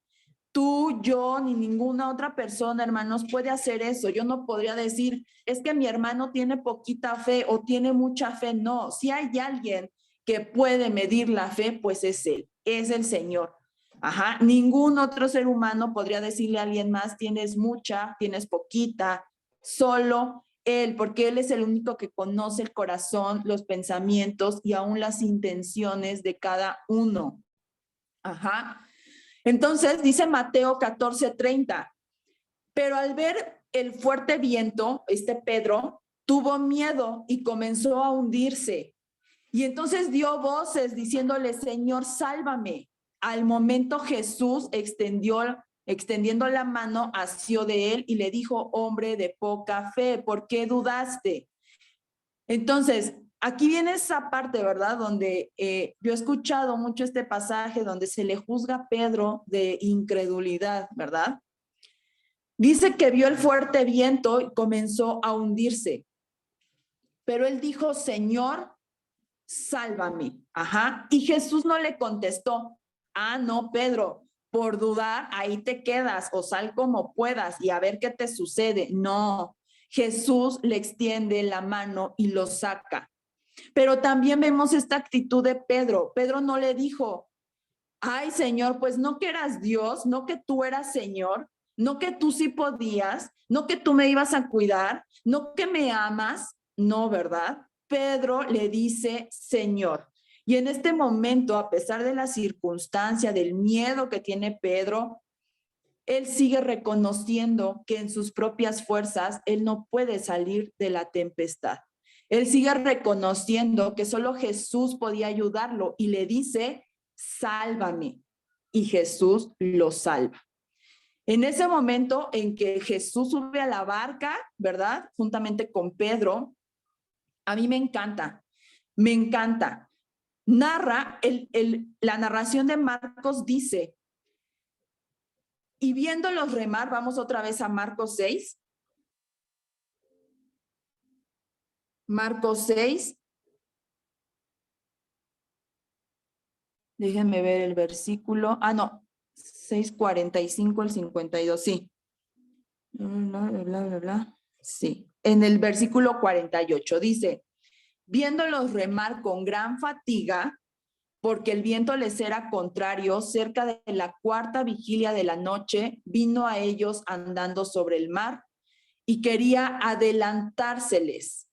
Tú, yo, ni ninguna otra persona, hermanos, puede hacer eso. Yo no podría decir, es que mi hermano tiene poquita fe o tiene mucha fe. No, si hay alguien que puede medir la fe, pues es Él, es el Señor. Ajá, ningún otro ser humano podría decirle a alguien más, tienes mucha, tienes poquita, solo Él, porque Él es el único que conoce el corazón, los pensamientos y aún las intenciones de cada uno. Ajá. Entonces dice Mateo 14:30, pero al ver el fuerte viento, Pedro tuvo miedo y comenzó a hundirse. Y entonces dio voces diciéndole, Señor, sálvame. Al momento Jesús extendiendo la mano, asió de él y le dijo, hombre de poca fe, ¿por qué dudaste? Entonces, aquí viene esa parte, ¿verdad? Donde yo he escuchado mucho este pasaje donde se le juzga a Pedro de incredulidad, ¿verdad? Dice que vio el fuerte viento y comenzó a hundirse. Pero él dijo, Señor, sálvame. Ajá. Y Jesús no le contestó, no, Pedro, por dudar, ahí te quedas o sal como puedas y a ver qué te sucede. No, Jesús le extiende la mano y lo saca. Pero también vemos esta actitud de Pedro. Pedro no le dijo, ay, Señor, pues no que eras Dios, no que tú eras Señor, no que tú sí podías, no que tú me ibas a cuidar, no que me amas, no, ¿verdad? Pedro le dice, Señor. Y en este momento, a pesar de la circunstancia, del miedo que tiene Pedro, él sigue reconociendo que en sus propias fuerzas él no puede salir de la tempestad. Él sigue reconociendo que solo Jesús podía ayudarlo y le dice, sálvame. Y Jesús lo salva. En ese momento en que Jesús sube a la barca, ¿verdad? Juntamente con Pedro, a mí me encanta, me encanta. Narra, la narración de Marcos dice, y viéndolos remar, vamos otra vez a Marcos 6. Marcos 6. Déjenme ver el versículo. Ah, no. 6:45 al 52, sí. Bla, bla, bla, bla. Sí. En el versículo 48 dice, viéndolos remar con gran fatiga, porque el viento les era contrario, cerca de la cuarta vigilia de la noche, vino a ellos andando sobre el mar y quería adelantárseles.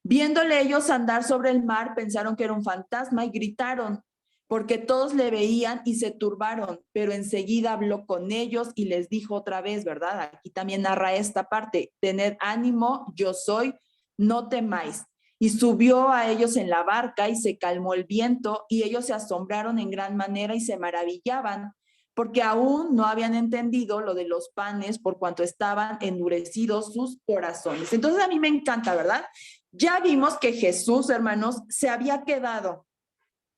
Viéndole ellos andar sobre el mar, pensaron que era un fantasma y gritaron, porque todos le veían y se turbaron, pero enseguida habló con ellos y les dijo otra vez, ¿verdad? Aquí también narra esta parte, tened ánimo, yo soy, no temáis. Y subió a ellos en la barca y se calmó el viento y ellos se asombraron en gran manera y se maravillaban porque aún no habían entendido lo de los panes por cuanto estaban endurecidos sus corazones. Entonces a mí me encanta, ¿verdad? Ya vimos que Jesús, hermanos, se había quedado.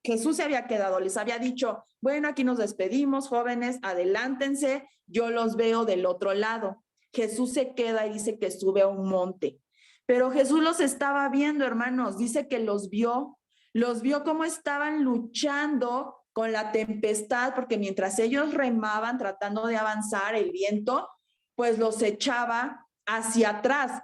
Jesús se había quedado, les había dicho, bueno, aquí nos despedimos, jóvenes, adelántense, yo los veo del otro lado. Jesús se queda y dice que sube a un monte. Pero Jesús los estaba viendo, hermanos, dice que los vio cómo estaban luchando con la tempestad, porque mientras ellos remaban tratando de avanzar, el viento, pues los echaba hacia atrás.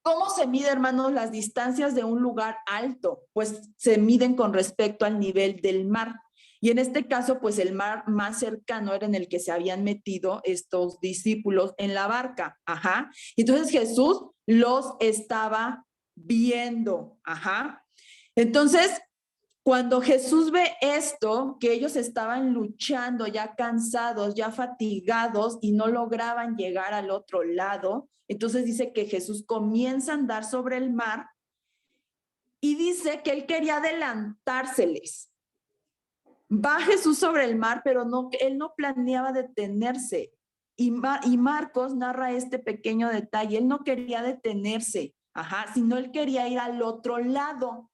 ¿Cómo se mide, hermanos, las distancias de un lugar alto? Pues se miden con respecto al nivel del mar. Y en este caso, pues el mar más cercano era en el que se habían metido estos discípulos en la barca. Ajá. Entonces Jesús los estaba viendo. Ajá. Entonces, cuando Jesús ve esto, que ellos estaban luchando, ya cansados, ya fatigados y no lograban llegar al otro lado, entonces dice que Jesús comienza a andar sobre el mar y dice que él quería adelantárseles. Va Jesús sobre el mar, pero no, él no planeaba detenerse. Y Marcos narra este pequeño detalle, él no quería detenerse, sino él quería ir al otro lado.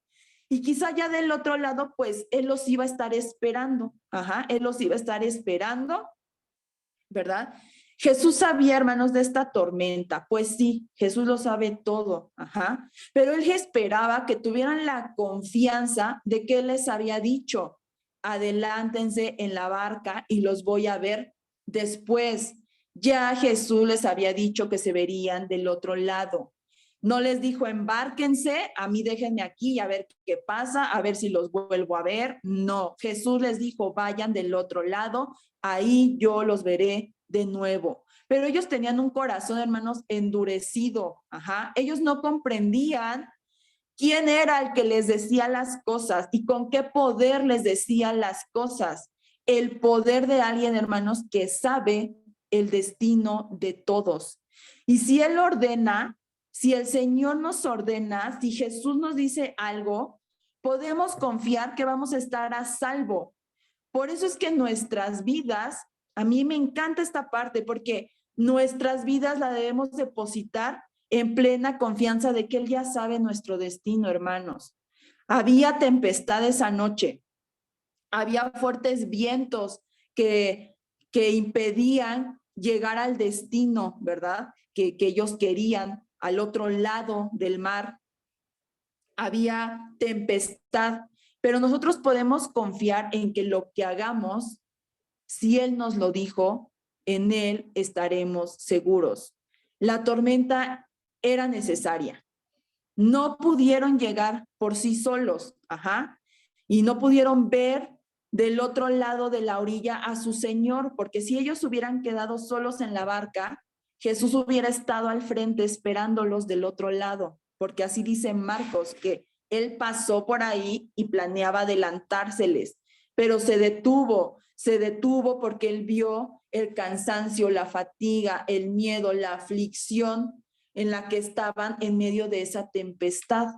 Y quizá ya del otro lado, pues, él los iba a estar esperando. Él los iba a estar esperando, ¿verdad? Jesús sabía, hermanos, de esta tormenta. Pues sí, Jesús lo sabe todo. Pero él esperaba que tuvieran la confianza de que él les había dicho, adelántense en la barca y los voy a ver después. Ya Jesús les había dicho que se verían del otro lado. No les dijo, embárquense, a mí déjenme aquí y a ver qué pasa, a ver si los vuelvo a ver. No, Jesús les dijo, vayan del otro lado, ahí yo los veré de nuevo. Pero ellos tenían un corazón, hermanos, endurecido. Ellos no comprendían quién era el que les decía las cosas y con qué poder les decía las cosas. El poder de alguien, hermanos, que sabe el destino de todos. Y si Él ordena, si el Señor nos ordena, si Jesús nos dice algo, podemos confiar que vamos a estar a salvo. Por eso es que nuestras vidas, a mí me encanta esta parte, porque nuestras vidas la debemos depositar en plena confianza de que Él ya sabe nuestro destino, hermanos. Había tempestades anoche, había fuertes vientos que impedían llegar al destino, ¿verdad? Que ellos querían al otro lado del mar. Había tempestad, pero nosotros podemos confiar en que lo que hagamos, si Él nos lo dijo, en Él estaremos seguros. La tormenta era necesaria. No pudieron llegar por sí solos, y no pudieron ver del otro lado de la orilla a su Señor, porque si ellos hubieran quedado solos en la barca, Jesús hubiera estado al frente esperándolos del otro lado, porque así dice Marcos, que él pasó por ahí y planeaba adelantárseles, pero se detuvo porque él vio el cansancio, la fatiga, el miedo, la aflicción en la que estaban en medio de esa tempestad,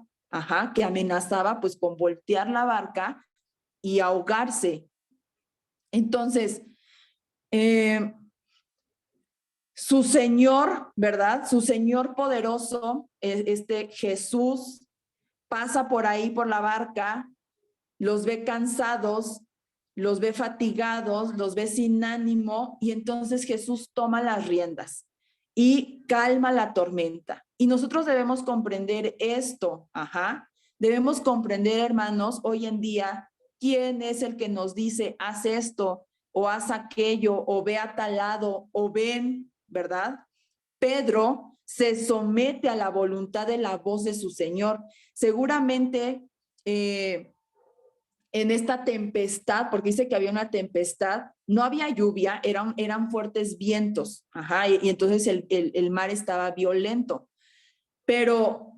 que amenazaba pues con voltear la barca y ahogarse. Entonces, su Señor, ¿verdad? Su Señor poderoso, Jesús, pasa por ahí por la barca, los ve cansados, los ve fatigados, los ve sin ánimo, y entonces Jesús toma las riendas y calma la tormenta. Y nosotros debemos comprender esto, debemos comprender, hermanos, hoy en día, quién es el que nos dice, haz esto, o haz aquello, o ve a tal lado, o ven, ¿verdad? Pedro se somete a la voluntad de la voz de su Señor. Seguramente en esta tempestad, porque dice que había una tempestad, no había lluvia, eran fuertes vientos, y entonces el mar estaba violento. Pero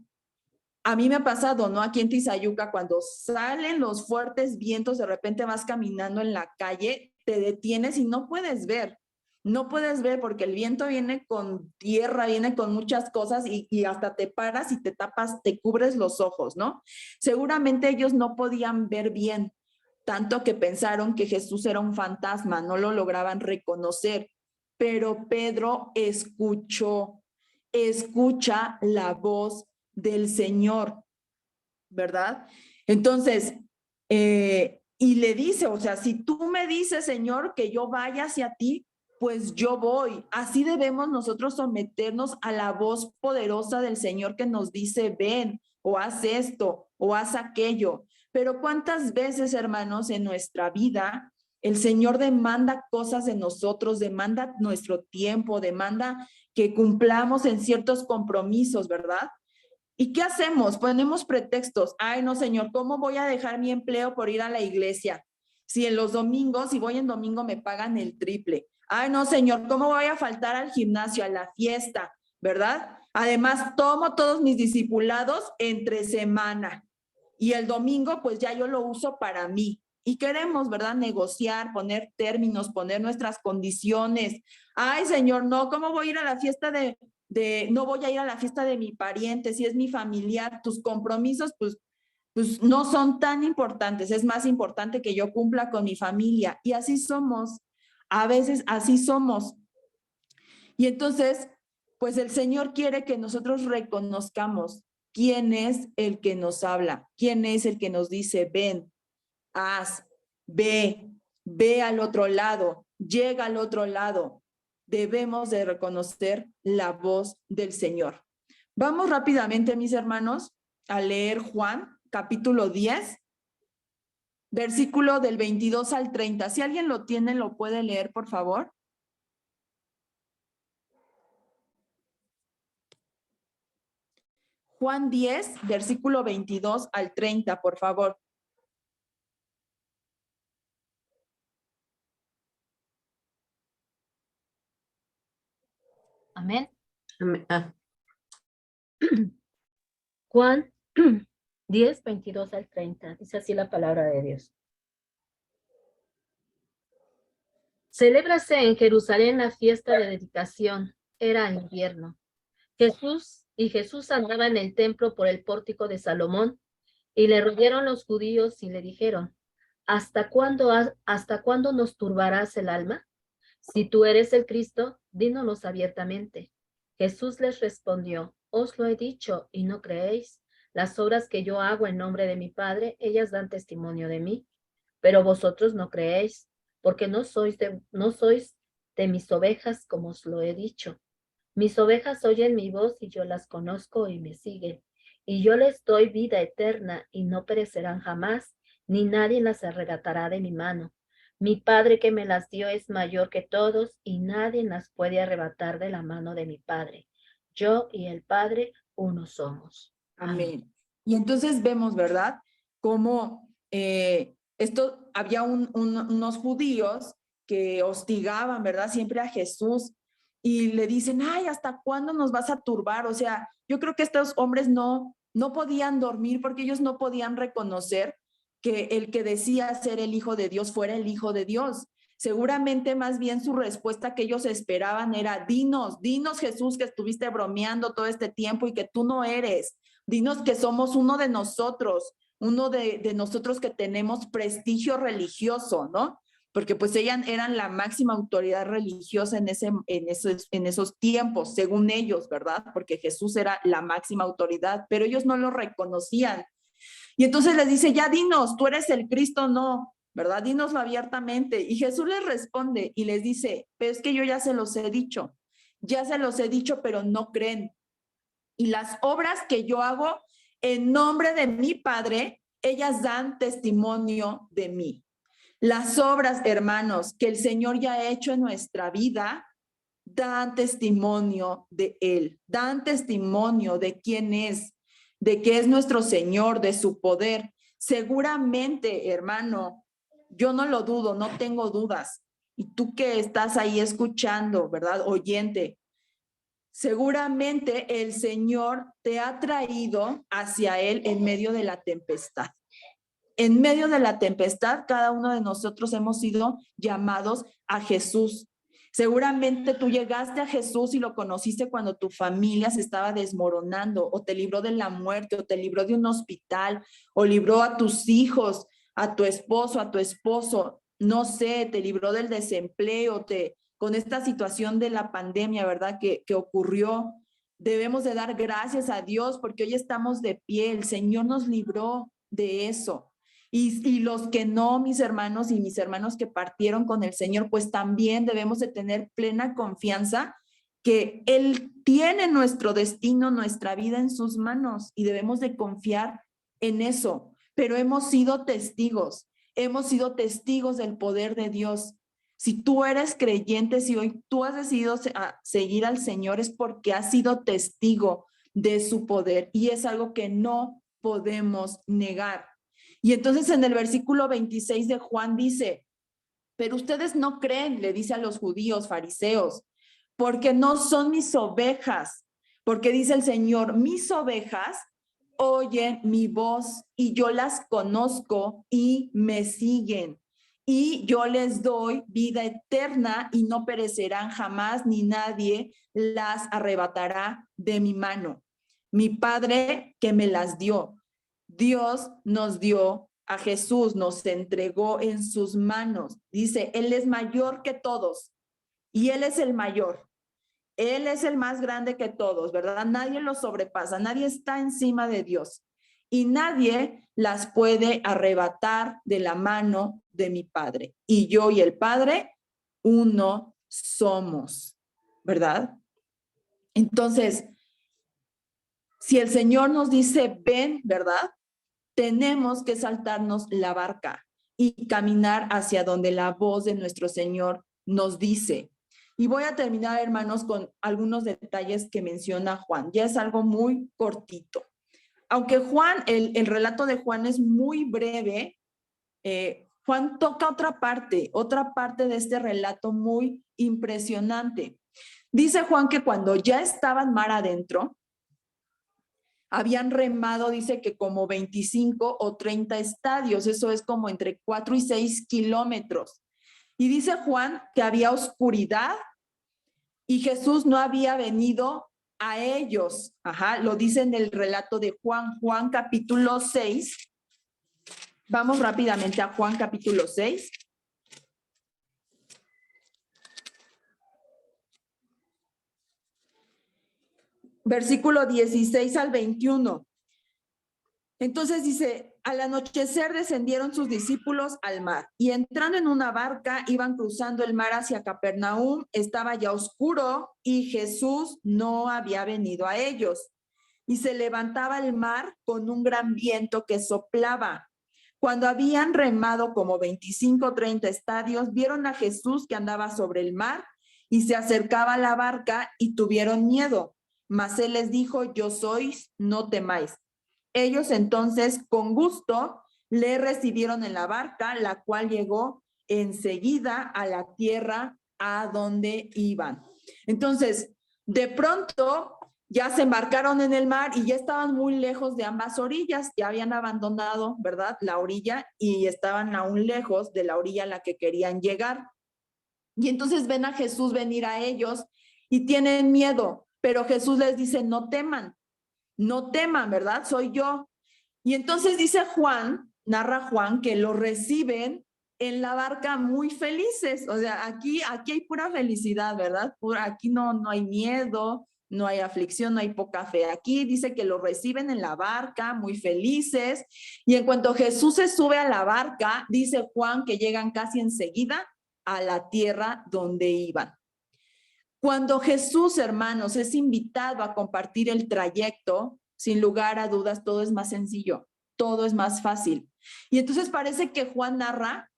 a mí me ha pasado, ¿no? Aquí en Tizayuca, cuando salen los fuertes vientos, de repente vas caminando en la calle, te detienes y no puedes ver. No puedes ver porque el viento viene con tierra, viene con muchas cosas y hasta te paras y te tapas, te cubres los ojos, ¿no? Seguramente ellos no podían ver bien, tanto que pensaron que Jesús era un fantasma, no lo lograban reconocer. Pero Pedro escucha la voz del Señor, ¿verdad? Entonces, y le dice, o sea, si tú me dices, Señor, que yo vaya hacia ti, pues yo voy. Así debemos nosotros someternos a la voz poderosa del Señor que nos dice, ven, o haz esto, o haz aquello. Pero ¿cuántas veces, hermanos, en nuestra vida el Señor demanda cosas de nosotros, demanda nuestro tiempo, demanda que cumplamos en ciertos compromisos, ¿verdad? ¿Y qué hacemos? Ponemos pretextos. Ay, no, Señor, ¿cómo voy a dejar mi empleo por ir a la iglesia? Si en los domingos, si voy en domingo, me pagan el triple. Ay, no, Señor, ¿cómo voy a faltar al gimnasio, a la fiesta? ¿Verdad? Además, tomo todos mis discipulados entre semana. Y el domingo, pues ya yo lo uso para mí. Y queremos, ¿verdad? Negociar, poner términos, poner nuestras condiciones. Ay, Señor, no, ¿cómo voy a ir a la fiesta no voy a ir a la fiesta de mi pariente, si es mi familiar? Tus compromisos, pues no son tan importantes, es más importante que yo cumpla con mi familia. Y así somos, a veces así somos. Y entonces, pues el Señor quiere que nosotros reconozcamos quién es el que nos habla, quién es el que nos dice, ven, haz, ve al otro lado, llega al otro lado. Debemos de reconocer la voz del Señor. Vamos rápidamente, mis hermanos, a leer Juan, capítulo 10, versículo del 22 al 30. Si alguien lo tiene, lo puede leer, por favor. Juan 10, versículo 22 al 30, por favor. Amén. Amén. Juan 10, 22 al 30. Dice así la palabra de Dios. Celébrase en Jerusalén la fiesta de dedicación. Era invierno. Jesús andaba en el templo por el pórtico de Salomón, y le rodearon los judíos y le dijeron, ¿hasta cuándo nos turbarás el alma? Si tú eres el Cristo, dínoslo abiertamente. Jesús les respondió, os lo he dicho y no creéis. Las obras que yo hago en nombre de mi Padre, ellas dan testimonio de mí, pero vosotros no creéis, porque no sois de mis ovejas, como os lo he dicho. Mis ovejas oyen mi voz y yo las conozco y me siguen. Y yo les doy vida eterna y no perecerán jamás, ni nadie las arrebatará de mi mano. Mi Padre que me las dio es mayor que todos y nadie las puede arrebatar de la mano de mi Padre. Yo y el Padre uno somos. Amén. Y entonces vemos, ¿verdad? Cómo había unos judíos que hostigaban, ¿verdad? Siempre a Jesús y le dicen, ay, ¿hasta cuándo nos vas a turbar? O sea, yo creo que estos hombres no podían dormir porque ellos no podían reconocer que el que decía ser el Hijo de Dios fuera el Hijo de Dios. Seguramente más bien su respuesta que ellos esperaban era, dinos Jesús que estuviste bromeando todo este tiempo y que tú no eres. Dinos que somos uno de nosotros que tenemos prestigio religioso, ¿no? Porque pues ellas eran la máxima autoridad religiosa en esos tiempos, según ellos, ¿verdad? Porque Jesús era la máxima autoridad, pero ellos no lo reconocían. Y entonces les dice, ya dinos, tú eres el Cristo, no, ¿verdad? Dínoslo abiertamente. Y Jesús les responde y les dice, pero es que yo ya se los he dicho, pero no creen. Y las obras que yo hago en nombre de mi Padre, ellas dan testimonio de mí. Las obras, hermanos, que el Señor ya ha hecho en nuestra vida, dan testimonio de Él, dan testimonio de quién es, de que es nuestro Señor, de su poder. Seguramente, hermano, yo no lo dudo, no tengo dudas. Y tú que estás ahí escuchando, ¿verdad? Oyente, seguramente el Señor te ha traído hacia Él en medio de la tempestad. En medio de la tempestad, cada uno de nosotros hemos sido llamados a Jesús. Seguramente tú llegaste a Jesús y lo conociste cuando tu familia se estaba desmoronando, o te libró de la muerte, o te libró de un hospital, o libró a tus hijos, a tu esposo, a tu esposo, no sé, te libró del desempleo, con esta situación de la pandemia, ¿verdad? Que ocurrió. Debemos de dar gracias a Dios porque hoy estamos de pie. El Señor nos libró de eso. Y los que no, mis hermanos y mis hermanos que partieron con el Señor, pues también debemos de tener plena confianza que Él tiene nuestro destino, nuestra vida en sus manos y debemos de confiar en eso. Pero hemos sido testigos del poder de Dios. Si tú eres creyente, si hoy tú has decidido seguir al Señor, es porque has sido testigo de su poder y es algo que no podemos negar. Y entonces en el versículo 26 de Juan dice, pero ustedes no creen, le dice a los judíos, fariseos, porque no son mis ovejas, porque dice el Señor, mis ovejas oyen mi voz y yo las conozco y me siguen. Y yo les doy vida eterna y no perecerán jamás, ni nadie las arrebatará de mi mano. Mi Padre que me las dio. Dios nos dio a Jesús, nos entregó en sus manos. Dice, Él es mayor que todos y Él es el mayor. Él es el más grande que todos, ¿verdad? Nadie lo sobrepasa, nadie está encima de Dios y nadie las puede arrebatar de la mano de mi Padre. Y yo y el Padre, uno somos, ¿verdad? Entonces, si el Señor nos dice, ven, ¿verdad? Tenemos que saltarnos la barca y caminar hacia donde la voz de nuestro Señor nos dice. Y voy a terminar, hermanos, con algunos detalles que menciona Juan. Ya es algo muy cortito. Aunque Juan, el relato de Juan es muy breve, Juan toca otra parte de este relato muy impresionante. Dice Juan que cuando ya estaban mar adentro, habían remado, dice que como 25 o 30 estadios, eso es como entre 4 y 6 kilómetros. Y dice Juan que había oscuridad y Jesús no había venido a ellos. Lo dice en el relato de Juan capítulo 6. Vamos rápidamente a Juan capítulo 6. Versículo 16 al 21. Entonces dice, al anochecer descendieron sus discípulos al mar y entrando en una barca iban cruzando el mar hacia Capernaum. Estaba ya oscuro y Jesús no había venido a ellos. Y se levantaba el mar con un gran viento que soplaba. Cuando habían remado como 25 o 30 estadios, vieron a Jesús que andaba sobre el mar y se acercaba a la barca y tuvieron miedo. Mas él les dijo, yo soy, no temáis. Ellos entonces con gusto le recibieron en la barca, la cual llegó enseguida a la tierra a donde iban. Entonces, de pronto ya se embarcaron en el mar y ya estaban muy lejos de ambas orillas, ya habían abandonado, ¿verdad?, la orilla y estaban aún lejos de la orilla a la que querían llegar. Y entonces ven a Jesús venir a ellos y tienen miedo, pero Jesús les dice, no teman, ¿verdad? Soy yo. Y entonces dice Juan, narra Juan, que lo reciben en la barca muy felices. O sea, aquí hay pura felicidad, ¿verdad? Aquí no hay miedo, no hay aflicción, no hay poca fe. Aquí dice que lo reciben en la barca muy felices. Y en cuanto Jesús se sube a la barca, dice Juan que llegan casi enseguida a la tierra donde iban. Cuando Jesús, hermanos, es invitado a compartir el trayecto, sin lugar a dudas, todo es más sencillo, todo es más fácil. Y entonces parece que Juan narra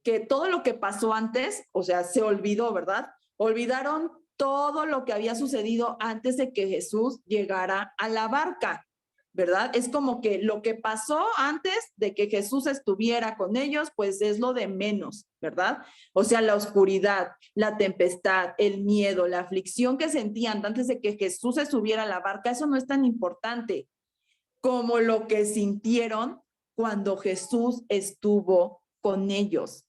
que todo lo que pasó antes, o sea, se olvidó, ¿verdad? Olvidaron todo lo que había sucedido antes de que Jesús llegara a la barca, ¿verdad? Es como que lo que pasó antes de que Jesús estuviera con ellos, pues es lo de menos, ¿verdad? O sea, la oscuridad, la tempestad, el miedo, la aflicción que sentían antes de que Jesús se subiera a la barca, eso no es tan importante como lo que sintieron cuando Jesús estuvo con ellos.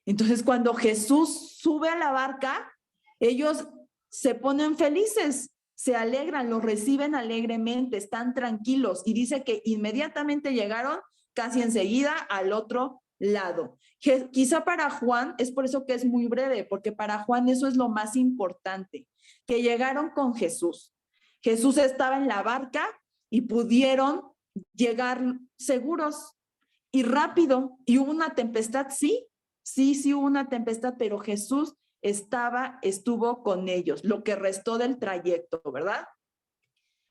Entonces, cuando Jesús sube a la barca, ellos se ponen felices, se alegran, lo reciben alegremente, están tranquilos y dice que inmediatamente llegaron casi enseguida al otro lado. Quizá para Juan, es por eso que es muy breve, porque para Juan eso es lo más importante, que llegaron con Jesús. Jesús estaba en la barca y pudieron llegar seguros y rápido. ¿Y hubo una tempestad? Sí hubo una tempestad, pero Jesús estuvo con ellos, lo que restó del trayecto, ¿verdad?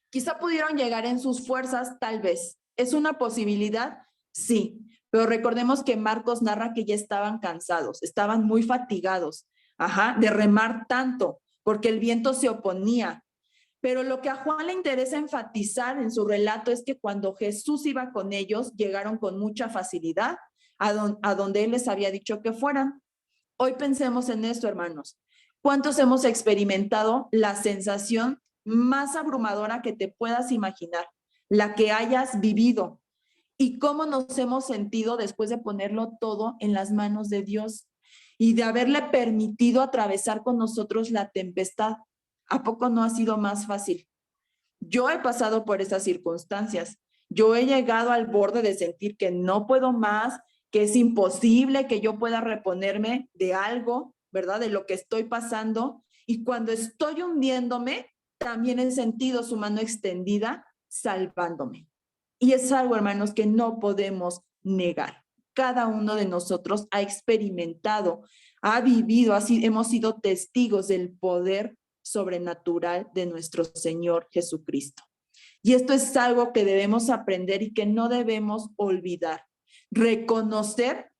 Quizá pudieron llegar en sus fuerzas, tal vez. ¿Es una posibilidad? Sí, pero recordemos que Marcos narra que ya estaban cansados, estaban muy fatigados, de remar tanto, porque el viento se oponía. Pero lo que a Juan le interesa enfatizar en su relato es que cuando Jesús iba con ellos, llegaron con mucha facilidad a donde Él les había dicho que fueran. Hoy pensemos en esto, hermanos. ¿Cuántos hemos experimentado la sensación más abrumadora que te puedas imaginar, la que hayas vivido? ¿Y cómo nos hemos sentido después de ponerlo todo en las manos de Dios y de haberle permitido atravesar con nosotros la tempestad? ¿A poco no ha sido más fácil? Yo he pasado por esas circunstancias. Yo he llegado al borde de sentir que no puedo más, que es imposible que yo pueda reponerme de algo, ¿verdad? De lo que estoy pasando. Y cuando estoy hundiéndome, también he sentido su mano extendida salvándome. Y es algo, hermanos, que no podemos negar. Cada uno de nosotros ha experimentado, ha vivido, así hemos sido testigos del poder sobrenatural de nuestro Señor Jesucristo. Y esto es algo que debemos aprender y que no debemos olvidar. Reconocer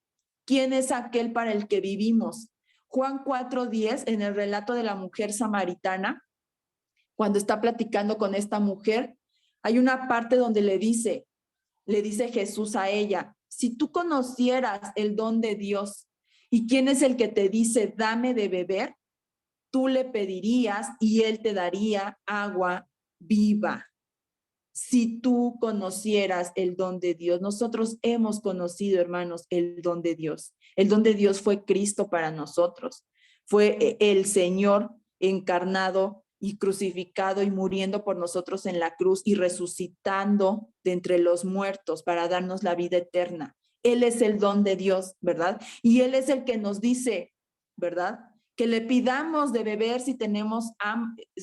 quién es aquel para el que vivimos. Juan 4:10, en el relato de la mujer samaritana, cuando está platicando con esta mujer, hay una parte donde le dice Jesús a ella, si tú conocieras el don de Dios y quién es el que te dice, dame de beber, tú le pedirías y él te daría agua viva. Si tú conocieras el don de Dios, nosotros hemos conocido, hermanos, el don de Dios. El don de Dios fue Cristo para nosotros. Fue el Señor encarnado y crucificado y muriendo por nosotros en la cruz y resucitando de entre los muertos para darnos la vida eterna. Él es el don de Dios, ¿verdad? Y Él es el que nos dice, ¿verdad?, que le pidamos de beber si tenemos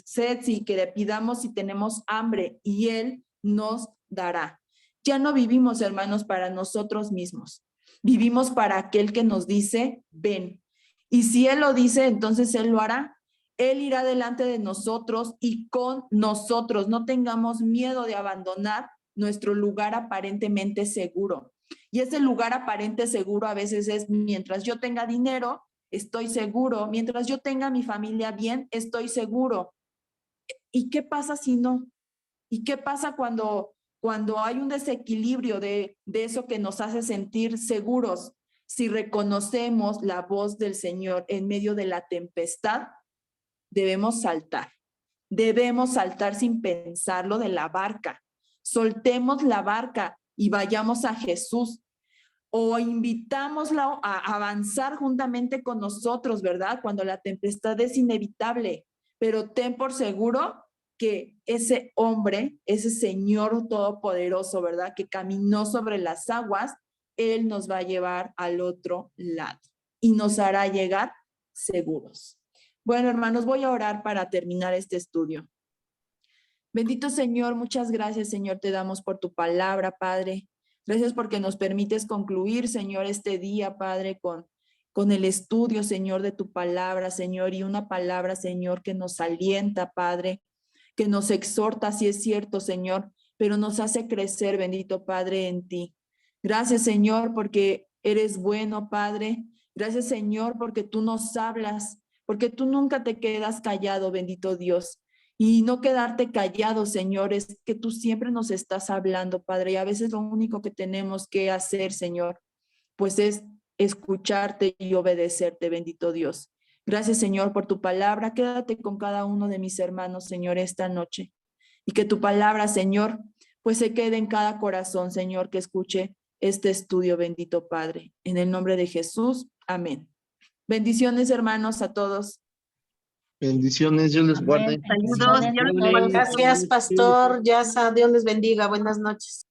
sed, y que le pidamos si tenemos hambre, y Él nos dará. Ya no vivimos, hermanos, para nosotros mismos. Vivimos para aquel que nos dice, ven. Y si Él lo dice, entonces Él lo hará. Él irá delante de nosotros y con nosotros. No tengamos miedo de abandonar nuestro lugar aparentemente seguro. Y ese lugar aparente seguro a veces es mientras yo tenga dinero, estoy seguro. Mientras yo tenga mi familia bien, estoy seguro. ¿Y qué pasa si no? ¿Y qué pasa cuando cuando hay un desequilibrio de eso que nos hace sentir seguros, si reconocemos la voz del Señor en medio de la tempestad, debemos saltar. Debemos saltar sin pensarlo de la barca. Soltemos la barca y vayamos a Jesús. O invitámosla a avanzar juntamente con nosotros, ¿verdad? Cuando la tempestad es inevitable. Pero ten por seguro que ese hombre, ese Señor todopoderoso, ¿verdad? Que caminó sobre las aguas, Él nos va a llevar al otro lado y nos hará llegar seguros. Bueno, hermanos, voy a orar para terminar este estudio. Bendito Señor, muchas gracias, Señor, te damos por tu palabra, Padre. Gracias porque nos permites concluir, Señor, este día, Padre, con el estudio, Señor, de tu palabra, Señor, y una palabra, Señor, que nos alienta, Padre, que nos exhorta, si es cierto, Señor, pero nos hace crecer, bendito Padre, en ti. Gracias, Señor, porque eres bueno, Padre. Gracias, Señor, porque tú nos hablas, porque tú nunca te quedas callado, bendito Dios. Y no quedarte callado, Señor, es que tú siempre nos estás hablando, Padre. Y a veces lo único que tenemos que hacer, Señor, pues es escucharte y obedecerte, bendito Dios. Gracias, Señor, por tu palabra. Quédate con cada uno de mis hermanos, Señor, esta noche. Y que tu palabra, Señor, pues se quede en cada corazón, Señor, que escuche este estudio, bendito Padre. En el nombre de Jesús, amén. Bendiciones, hermanos, a todos. Bendiciones, Dios les guarde. Saludos. Gracias, Pastor Yasa. Dios les bendiga. Buenas noches.